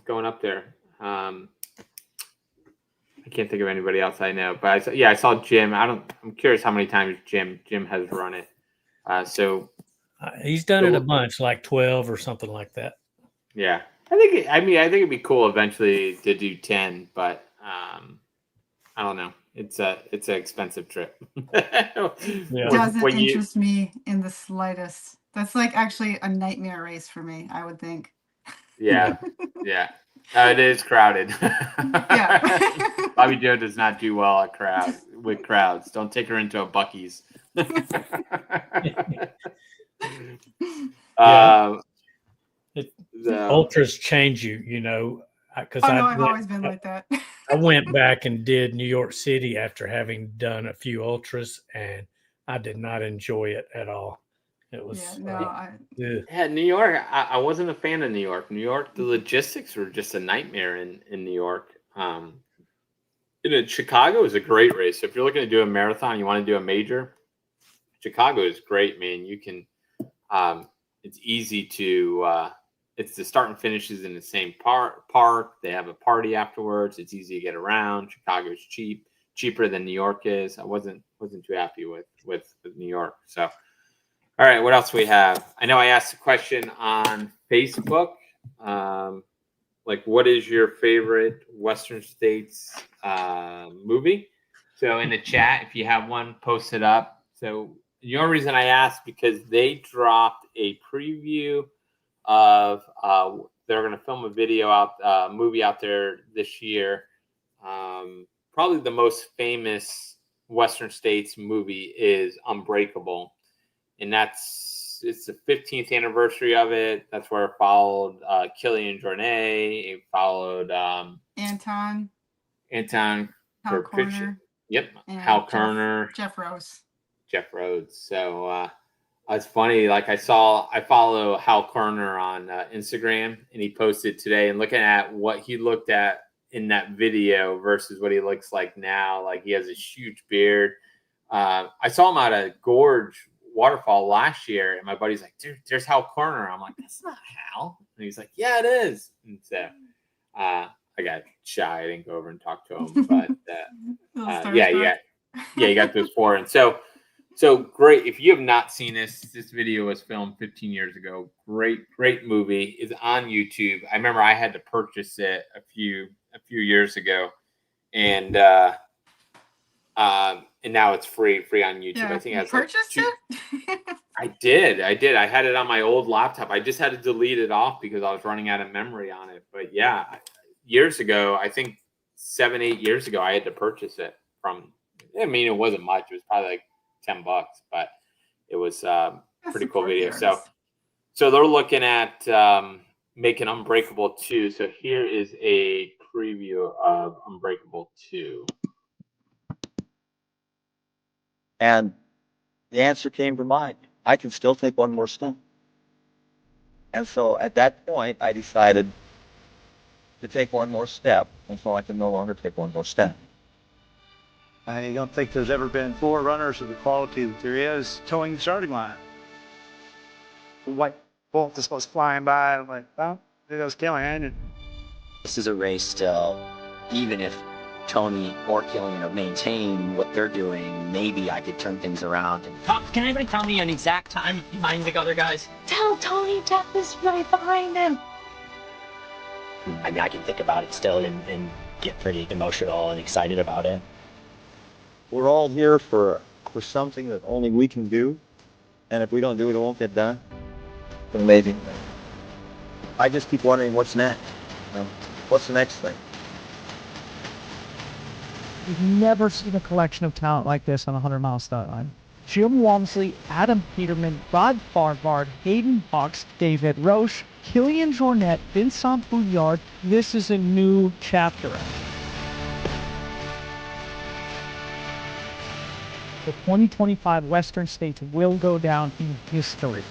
going up there. I can't think of anybody else I know, but I saw Jim. I'm curious how many times Jim has run it. He's done it a bunch, like 12 or something like that. Yeah, I think it'd be cool eventually to do 10, but I don't know. It's an expensive trip. It doesn't interest me in the slightest. That's like actually a nightmare race for me, I would think. Yeah. It is crowded. Yeah. BobbieJoe does not do well with crowds. Don't take her into a Buc-ee's. Ultras change you, because I've always been like that. I went back and did New York City after having done a few ultras, and I did not enjoy it at all. It was Yeah, no, Yeah, New York. I wasn't a fan of New York. New York, the logistics were just a nightmare in New York. Chicago is a great race. So if you're looking to do a marathon, you want to do a major, Chicago is great, man. You can, it's easy to, it's the start and finishes in the same park. They have a party afterwards. It's easy to get around. Chicago's cheaper than New York is. I wasn't too happy with New York. So, all right, what else we have? I know I asked a question on Facebook. Like, what is your favorite Western States movie? So in the chat, if you have one, post it up. So the only reason I asked because they dropped a preview of they're going to film a movie out there this year. Probably the most famous Western States movie is Unbreakable, and it's the 15th anniversary of it. That's where it followed Killian Jornet. It followed Anton for Christian. Yep, Hal Kerner, Jeff Rose. So it's funny. Like I follow Hal Kerner on Instagram, and he posted today. And looking at what he looked at in that video versus what he looks like now, like he has this huge beard. I saw him at a gorge waterfall last year, and my buddy's like, "Dude, there's Hal Kerner." I'm like, "That's not Hal," and he's like, "Yeah, it is." And so I got shy. I didn't go over and talk to him, but you got those four. And so great. If you have not seen this video was filmed 15 years ago. Great movie. It's on YouTube. I remember I had to purchase it a few years ago, and now it's free on YouTube. Yeah, I think I purchased it. I did. I had it on my old laptop. I just had to delete it off because I was running out of memory on it. But yeah, years ago, I think 7-8 years ago, I had to purchase it from. I mean, it wasn't much. It was probably like $10, but it was pretty cool video. So they're looking at making Unbreakable 2. So here is a preview of Unbreakable 2. And the answer came to mind. I can still take one more step. And so at that point, I decided to take one more step, and so I can no longer take one more step. I don't think there's ever been 4 runners of the quality that there is towing the starting line. The white bolt just goes flying by. I'm like, oh, there goes Killian. This is a race still. Even if Tony or Killian maintain what they're doing, maybe I could turn things around. Can anybody tell me an exact time behind the other guys? Tell Tony Jeff is right behind him. I mean, I can think about it still and get pretty emotional and excited about it. We're all here for something that only we can do, and if we don't do it, it won't get done. Then maybe. I just keep wondering what's next. What's the next thing? You've never seen a collection of talent like this on a 100-mile start line. Jim Walmsley, Adam Peterman, Rod Farvard, Hayden Hawks, David Roche, Killian Jornet, Vincent Bouillard. This is a new chapter. The 2025 Western States will go down in history.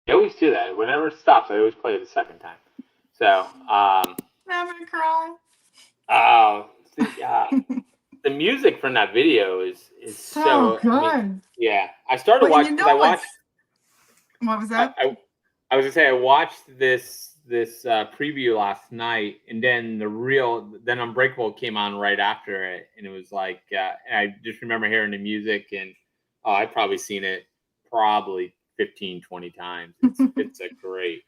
They always do that. Whenever it stops, I always play it a second time. So, I'm gonna cry. Oh, the music from that video is so good. I mean, yeah, I started watching. I watched. What was that? I was gonna say I watched this preview last night, and then then Unbreakable came on right after it, and it was like I just remember hearing the music, and I've probably seen it 15-20 times. It's a great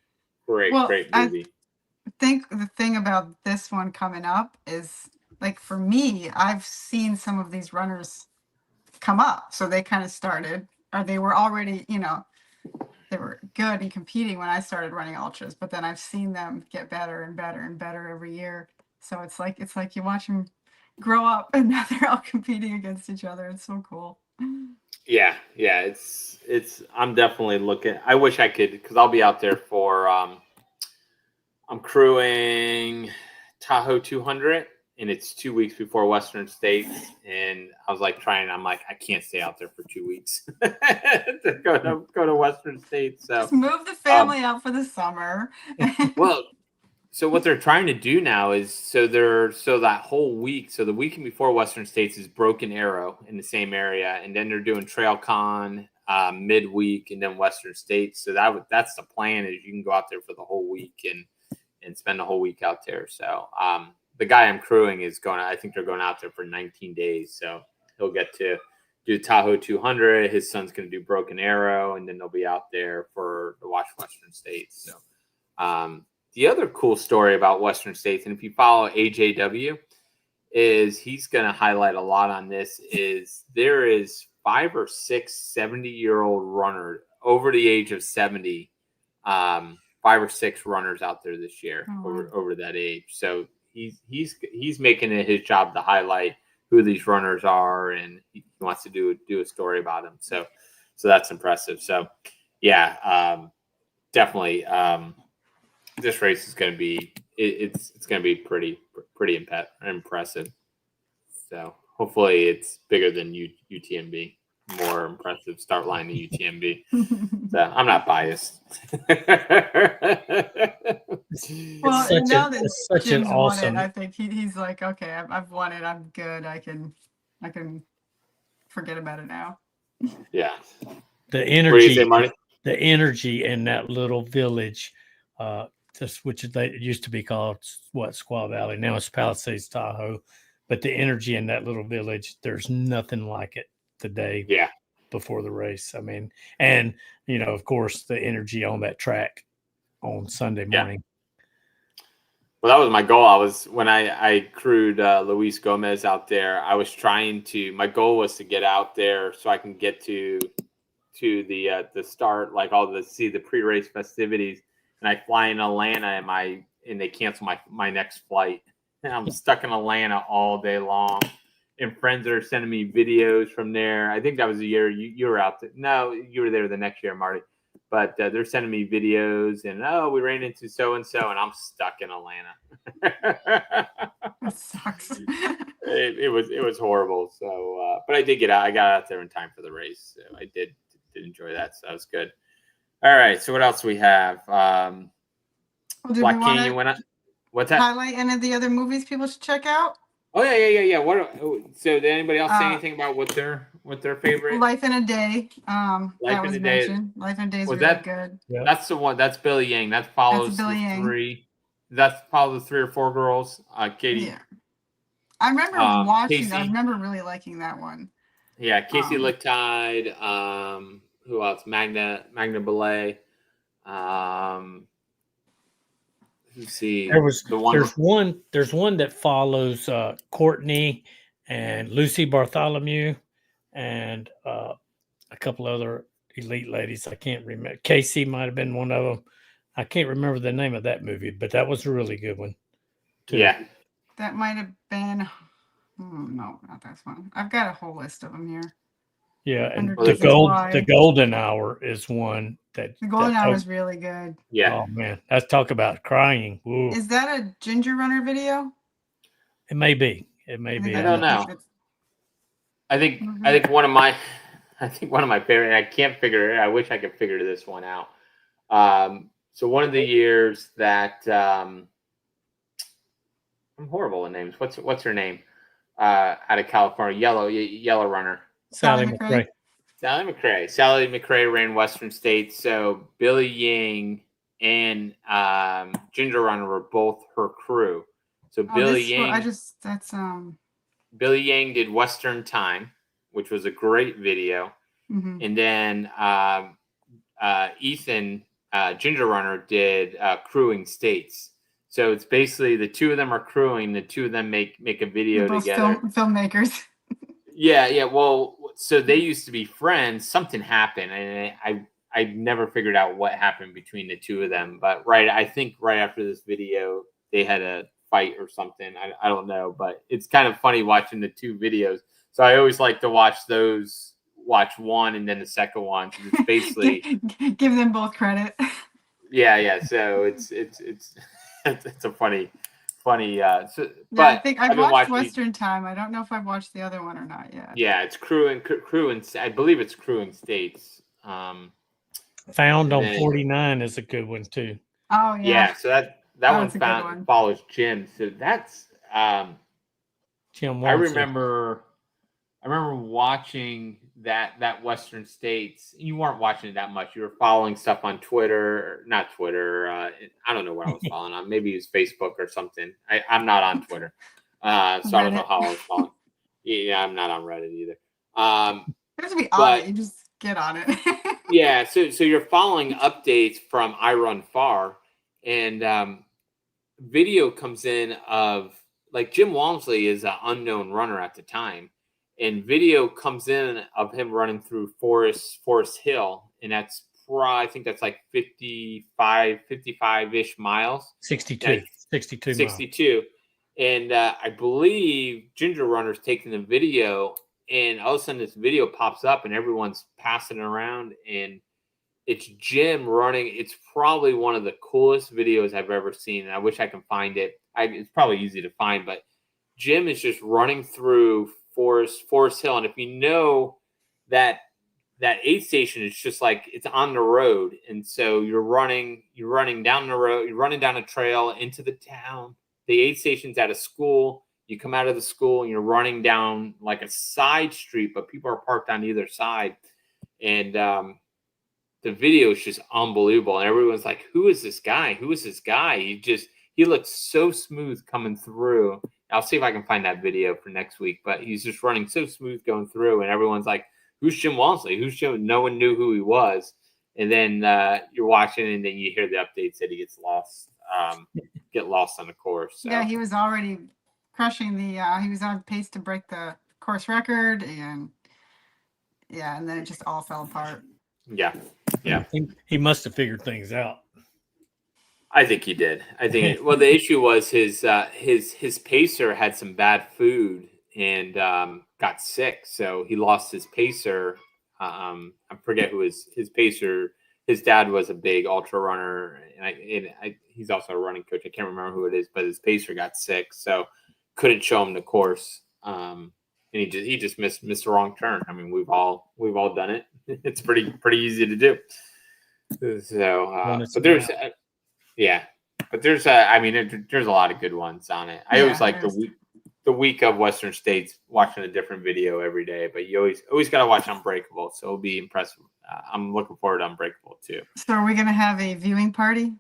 movie. I think the thing about this one coming up is, like, for me, I've seen some of these runners come up. So they kind of started, or they were already, they were good and competing when I started running ultras, but then I've seen them get better and better and better every year. So it's like you watch them grow up, and now they're all competing against each other. It's so cool. Yeah, it's. I'm definitely looking. I wish I could, because I'll be out there for. I'm crewing Tahoe 200 and it's 2 weeks before Western States, and I was like I'm like, I can't stay out there for 2 weeks to go to Western States. So just move the family out for the summer. well, so what they're trying to do now is so that whole week, so the weekend before Western States is Broken Arrow in the same area, and then they're doing Trail Con midweek, and then Western States. So that's the plan, is you can go out there for the whole week and spend the whole week out there. So the guy I'm crewing is I think they're going out there for 19 days. So he'll get to do Tahoe 200. His son's going to do Broken Arrow, and then they'll be out there to watch Western States. So the other cool story about Western States, and if you follow AJW, is he's going to highlight a lot on this, is there is 5 or 6 70-year-old runners over the age of 70, 5 or 6 runners out there this year over that age. So he's making it his job to highlight who these runners are, and he wants to do a story about them. So that's impressive. So yeah, definitely. This race is going to be it's going to be pretty impressive. So hopefully it's bigger than UTMB, more impressive start line than UTMB. So I'm not biased. Well, now that it's such Jim's an awesome. won it, I think he's like, okay, I've won it. I'm good. I can forget about it now. Yeah. The What do you energy, say, Marty? the energy in that little village, which it used to be called Squaw Valley. Now it's Palisades, Tahoe. But the energy in that little village, there's nothing like it the day before the race. I mean, and of course, the energy on that track on Sunday morning. Well, that was my goal. When I crewed Luis Gomez out there, my goal was to get out there so I can get to the start, like see the pre-race festivities. And I fly in Atlanta and they cancel my next flight. And I'm stuck in Atlanta all day long. And friends are sending me videos from there. I think that was the year you were out there. No, you were there the next year, Marty. But they're sending me videos, and we ran into so-and-so, and I'm stuck in Atlanta. That sucks. It was horrible. So, but I did get out. I got out there in time for the race. So I did enjoy that. So that was good. All right. So what else do we have? Black Canyon went up. What's that? Highlight any of the other movies people should check out? Oh yeah. So did anybody else say anything about what their favorite? Life in a Day. That was mentioned. Life in a Day is really good. Yeah. That's the one. That's Billy Yang. That follows the 3. That's follows the 3 or 4 girls. Katie. Yeah. I remember watching. Casey. I remember really liking that one. Yeah, Casey Lichtide. Who else? Magna Belay. Let's see. There's one that follows Courtney and Lucy Bartholomew and a couple other elite ladies. I can't remember. Casey might have been one of them. I can't remember the name of that movie, but that was a really good one too. Yeah. That might have been. No, not that one. I've got a whole list of them here. Yeah, and the Golden Hour is one that the Golden Hour is really good. Yeah. Oh man, let's talk about crying. Ooh. Is that a Ginger Runner video? It may be. It may be. I don't know. I think one of my favorite. I can't figure it. I wish I could figure this one out. So one of the years that I'm horrible in names. What's her name? Out of California, yellow runner. Sally McRae. Sally McRae ran Western States. So Billy Yang and Ginger Runner were both her crew. So Billy Yang did Western Time, which was a great video. Mm-hmm. And then Ethan, Ginger Runner, did Crewing States. So it's basically the two of them are crewing. The two of them make a video together. Filmmakers. Yeah. Well, so they used to be friends. Something happened, and I never figured out what happened between the two of them. But I think right after this video, they had a fight or something. I don't know, but it's kind of funny watching the 2 videos. So I always like to watch those. Watch one and then the second one. It's basically give them both credit. Yeah. So it's a funny funny. Yeah, But I think I've been watched watching, Western Time. I don't know if I've watched the other one or not yet. Yeah, it's crewing. I believe it's crewing states. Found on then- 49 is a good one too. Oh Yeah, so that one That's a good one. follows Jim. So that's Jim I Walmsley. remember watching that Western States. You weren't watching it that much. You were following stuff on Twitter, not Twitter. I don't know what I was following on. Maybe it was Facebook or something. I'm not on Twitter, so I don't know how I was following. Yeah, I'm not on Reddit either. You have to be on it. You just get on it. Yeah, so you're following updates from I Run Far, and video comes in of like Jim Walmsley is an unknown runner at the time, and video comes in of him running through Forest Hill, and that's I think that's like 55-ish miles. 62 miles. And I believe Ginger Runner's taking the video, and all of a sudden this video pops up and everyone's passing it around, and it's Jim running. It's probably one of the coolest videos I've ever seen, and I wish I can find it. It's probably easy to find, but Jim is just running through Forest Hill, and if you know that aid station is just like it's on the road, and so you're running down the road, you're running down a trail into the town. The aid station's at a school. You come out of the school and you're running down like a side street, but people are parked on either side, and the video is just unbelievable, and everyone's like, "Who is this guy? Who is this guy?" He looks so smooth coming through. I'll see if I can find that video for next week, but he's just running so smooth going through, and everyone's like, "Who's Jim Walmsley? Who's Jim?" No one knew who he was, and then you're watching, and then you hear the updates that he gets lost, on the course. So. Yeah, he was already crushing the. He was on pace to break the course record, and then it just all fell apart. Yeah. He must have figured things out. I think he did. Well, the issue was his pacer had some bad food and got sick, so he lost his pacer. I forget who his pacer. His dad was a big ultra runner, and he's also a running coach. I can't remember who it is, but his pacer got sick, so couldn't show him the course. And he just missed the wrong turn. I mean, we've all done it. It's pretty easy to do. So, but there's. But there's there's a lot of good ones on it. I always like the week of Western States, watching a different video every day. But you always got to watch Unbreakable, so it'll be impressive. I'm looking forward to Unbreakable too. So are we gonna have a viewing party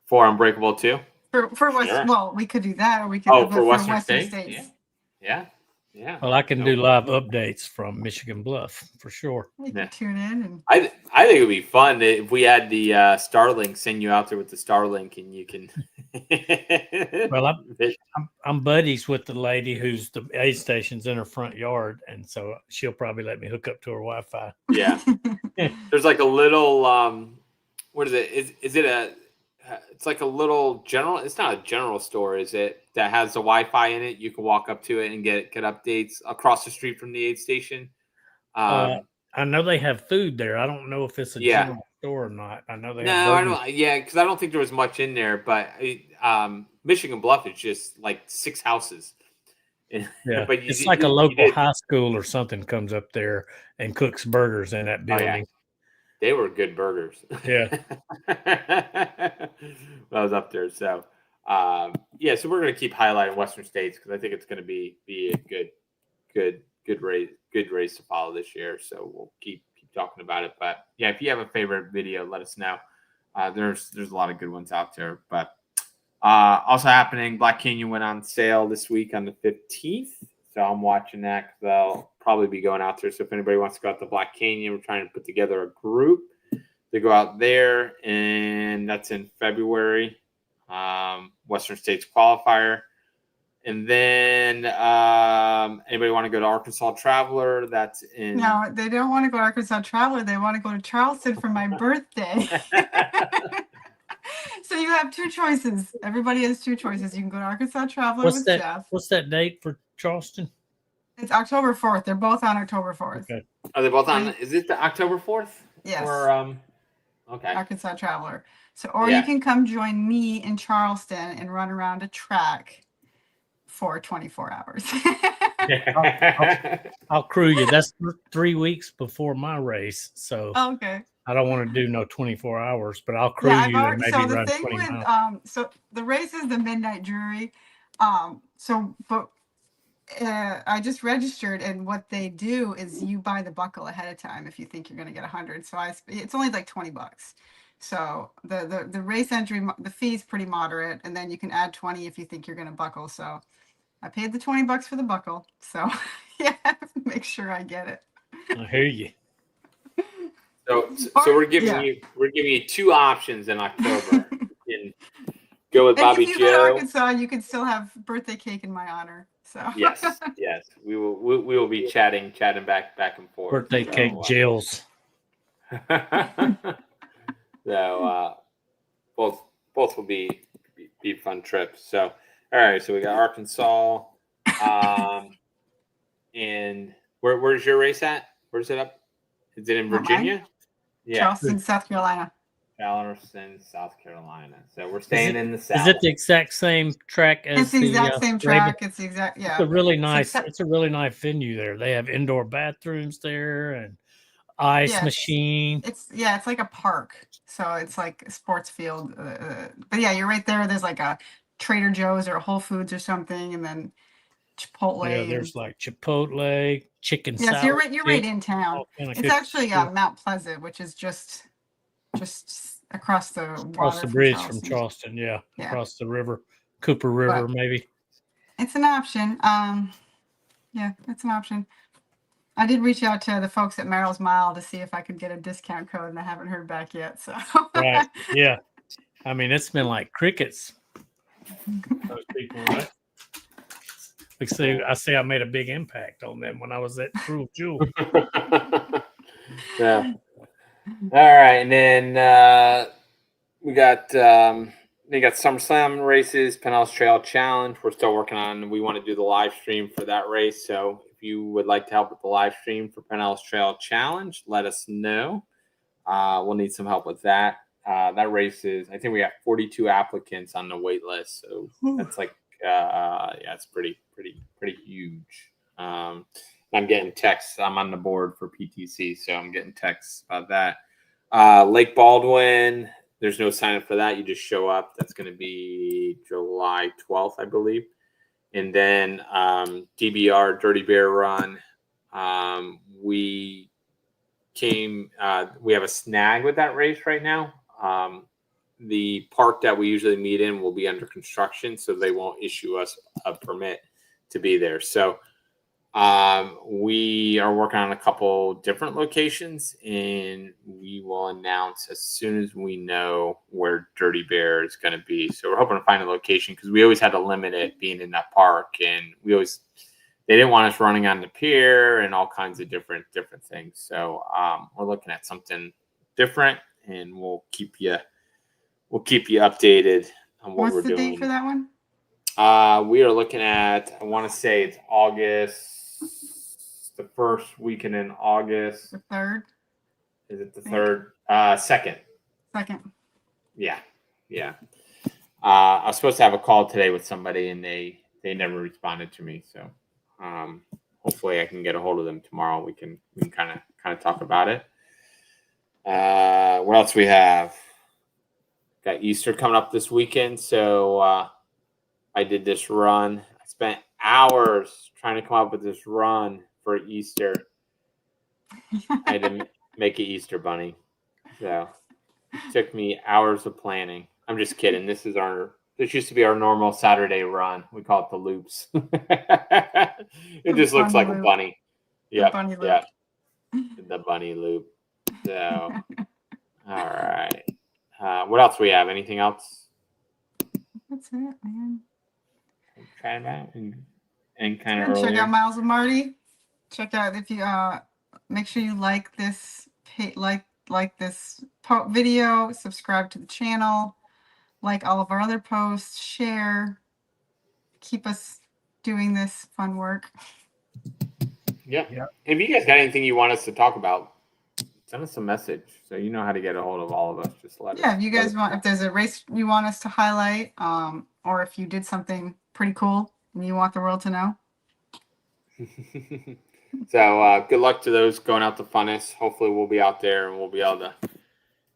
for Unbreakable too? For Western, well, we could do that, or we could. For Western States. Yeah. Well, I can do live updates from Michigan Bluff for sure. We can tune in, and I think it'd be fun if we had the Starlink, send you out there with the Starlink, and you can. Well, I'm buddies with the lady who's the aid station's in her front yard, and so she'll probably let me hook up to her Wi-Fi. Yeah, there's like a little what is it? Is it a? It's like a little general. It's not a general store, is it? That has the Wi-Fi in it. You can walk up to it and get updates across the street from the aid station. I know they have food there. I don't know if it's a general store or not. I know they. No, I don't. Yeah, because I don't think there was much in there. But Michigan Bluff is just like 6 houses. Yeah, but it's like a local high school or something comes up there and cooks burgers in that building. Oh, yeah. They were good burgers. Yeah. I was up there. So, so we're going to keep highlighting Western States because I think it's going to be a good race to follow this year. So we'll keep talking about it. But yeah, if you have a favorite video, let us know. There's a lot of good ones out there. But also happening, Black Canyon went on sale this week on the 15th. So I'm watching that because I'll probably be going out there. So if anybody wants to go out to Black Canyon, we're trying to put together a group to go out there, and that's in February. Western States qualifier. And then anybody want to go to Arkansas Traveler? That's in. No, they don't want to go to Arkansas Traveler. They want to go to Charleston for my birthday. So you have 2 choices. Everybody has 2 choices. You can go to Arkansas Traveler with Jeff. What's that date for Charleston? It's October 4th. They're both on October 4th. Okay. Are they both on? Is it the October 4th? Yes. Or okay. Arkansas Traveler. So, or you can come join me in Charleston and run around a track for 24 hours. I'll crew you. That's 3 weeks before my race, so Okay. I don't want to do no 24 hours, but I'll crew Yeah, you and maybe so the run thing 20 with miles. so the race is the Midnight Jury. But I just registered, and what they do is you buy the buckle ahead of time if you think you're going to get 100. So it's only like $20. So the race entry, the fee is pretty moderate, and then you can add 20 if you think you're going to buckle. So I paid the $20 for the buckle. So yeah, make sure I get it. I hear you. So we're giving you 2 options in October. You can go with And if you go to BobbieJoe. Arkansas, you can still have birthday cake in my honor. So Yes, we will be chatting back and forth. Birthday cake jails. So both will be fun trips. So all right, so we got Arkansas, and where's your race at? Where's it up? Is it in Virginia? Mine? Yeah, Charleston, South Carolina. Charleston, South Carolina. So we're staying in the South. Is it the exact same track as it's the exact same track? It's the exact It's a really nice. It's a really nice venue there. They have indoor bathrooms there and ice machine. It's like a park. So it's like a sports field. But yeah, you're right there. There's like a Trader Joe's or a Whole Foods or something, and then Chipotle. Yeah, there's like Chipotle, chicken salad. Yes, you're right in town. It's actually Mount Pleasant, which is just across the bridge from Charleston. Yeah, across the river, Cooper River, maybe. It's an option. It's an option. I did reach out to the folks at Merrill's Mile to see if I could get a discount code, and I haven't heard back yet. So right, yeah. I mean, it's been like crickets. Those people, right? I say I made a big impact on them when I was at Cruel Jewel. Yeah. All right, and then we got SummerSlam races, Pinellas Trail Challenge. We're still working on. We want to do the live stream for that race. So if you would like to help with the live stream for Pinellas Trail Challenge, let us know. We'll need some help with that. That race is. I think we have 42 applicants on the wait list. So that's like, it's pretty huge. I'm getting texts. I'm on the board for PTC, so I'm getting texts about that. Lake Baldwin, there's no sign up for that. You just show up. That's going to be July 12th, I believe. And then DBR, Dirty Bear Run. We have a snag with that race right now. The park that we usually meet in will be under construction, so they won't issue us a permit to be there. So we are working on a couple different locations, and we will announce as soon as we know where Dirty Bear is going to be. So we're hoping to find a location because we always had to limit it being in that park, and they didn't want us running on the pier and all kinds of different things. So we're looking at something different, and we'll keep you updated on what we're doing. What's the date for that one? We are looking at, I want to say it's August, the first weekend in August. The 3rd? Is it the 3rd? 2nd. 2nd. Yeah. I was supposed to have a call today with somebody, and they never responded to me. So hopefully I can get a hold of them tomorrow. We can kind of talk about it. What else we have? Got Easter coming up this weekend, so I did this run. I spent hours trying to come up with this run for Easter. I had to make an Easter bunny, so it took me hours of planning. I'm just kidding. This used to be our normal Saturday run. We call it the loops. It just looks like a bunny. Yeah, the bunny loop. So, all right. What else we have? Anything else? That's it, man. Try it out and kind of check out Miles and Marty. Check out if you make sure you like this this video, subscribe to the channel, like all of our other posts, share, keep us doing this fun work. Yeah. If you guys got anything you want us to talk about, send us a message so you know how to get a hold of all of us. Just let us. Yeah, if you guys want, if there's a race you want us to highlight, or if you did something pretty cool and you want the world to know. So good luck to those going out to Funest. Hopefully we'll be out there and we'll be able to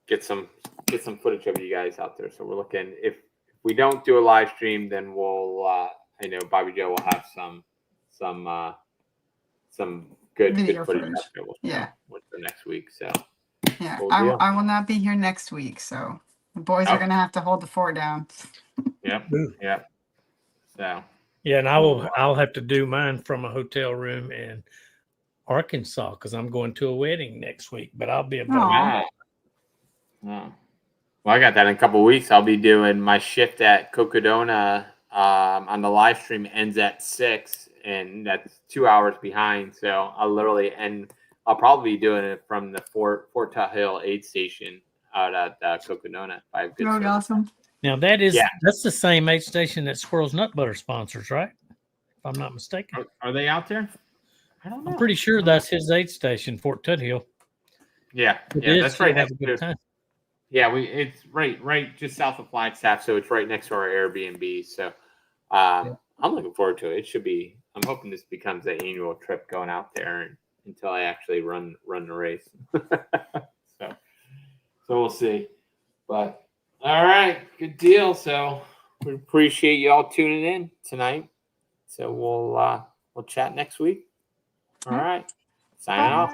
get some footage of you guys out there. So we're looking, if we don't do a live stream, then we'll I know BobbieJoe will have some good Video footage footage. that we'll Yeah. for next week. So Yeah, cool I deal. will not be here next week, so the boys are gonna have to hold the fort down. Yep. Yep. So Yeah, and I'll have to do mine from a hotel room in Arkansas because I'm going to a wedding next week. But I'll be available. Aw. Oh. Well, I got that in a couple of weeks. I'll be doing my shift at Cocodona on the live stream ends at 6, and that's 2 hours behind. So I'll probably be doing it from the Fort Hill aid station out at Cocodona. That would be awesome. Now that's the same aid station that Squirrel's Nut Butter sponsors, right? If I'm not mistaken. Are they out there? I don't know. I'm pretty sure that's his aid station, Fort Tuthill. Yeah, that's right. Have a good time. Yeah, it's right just south of Flagstaff, so it's right next to our Airbnb. So I'm looking forward to it. It should be. I'm hoping this becomes an annual trip going out there until I actually run the race. so we'll see. But all right, good deal. So we appreciate you all tuning in tonight. So we'll chat next week. All right, signing off.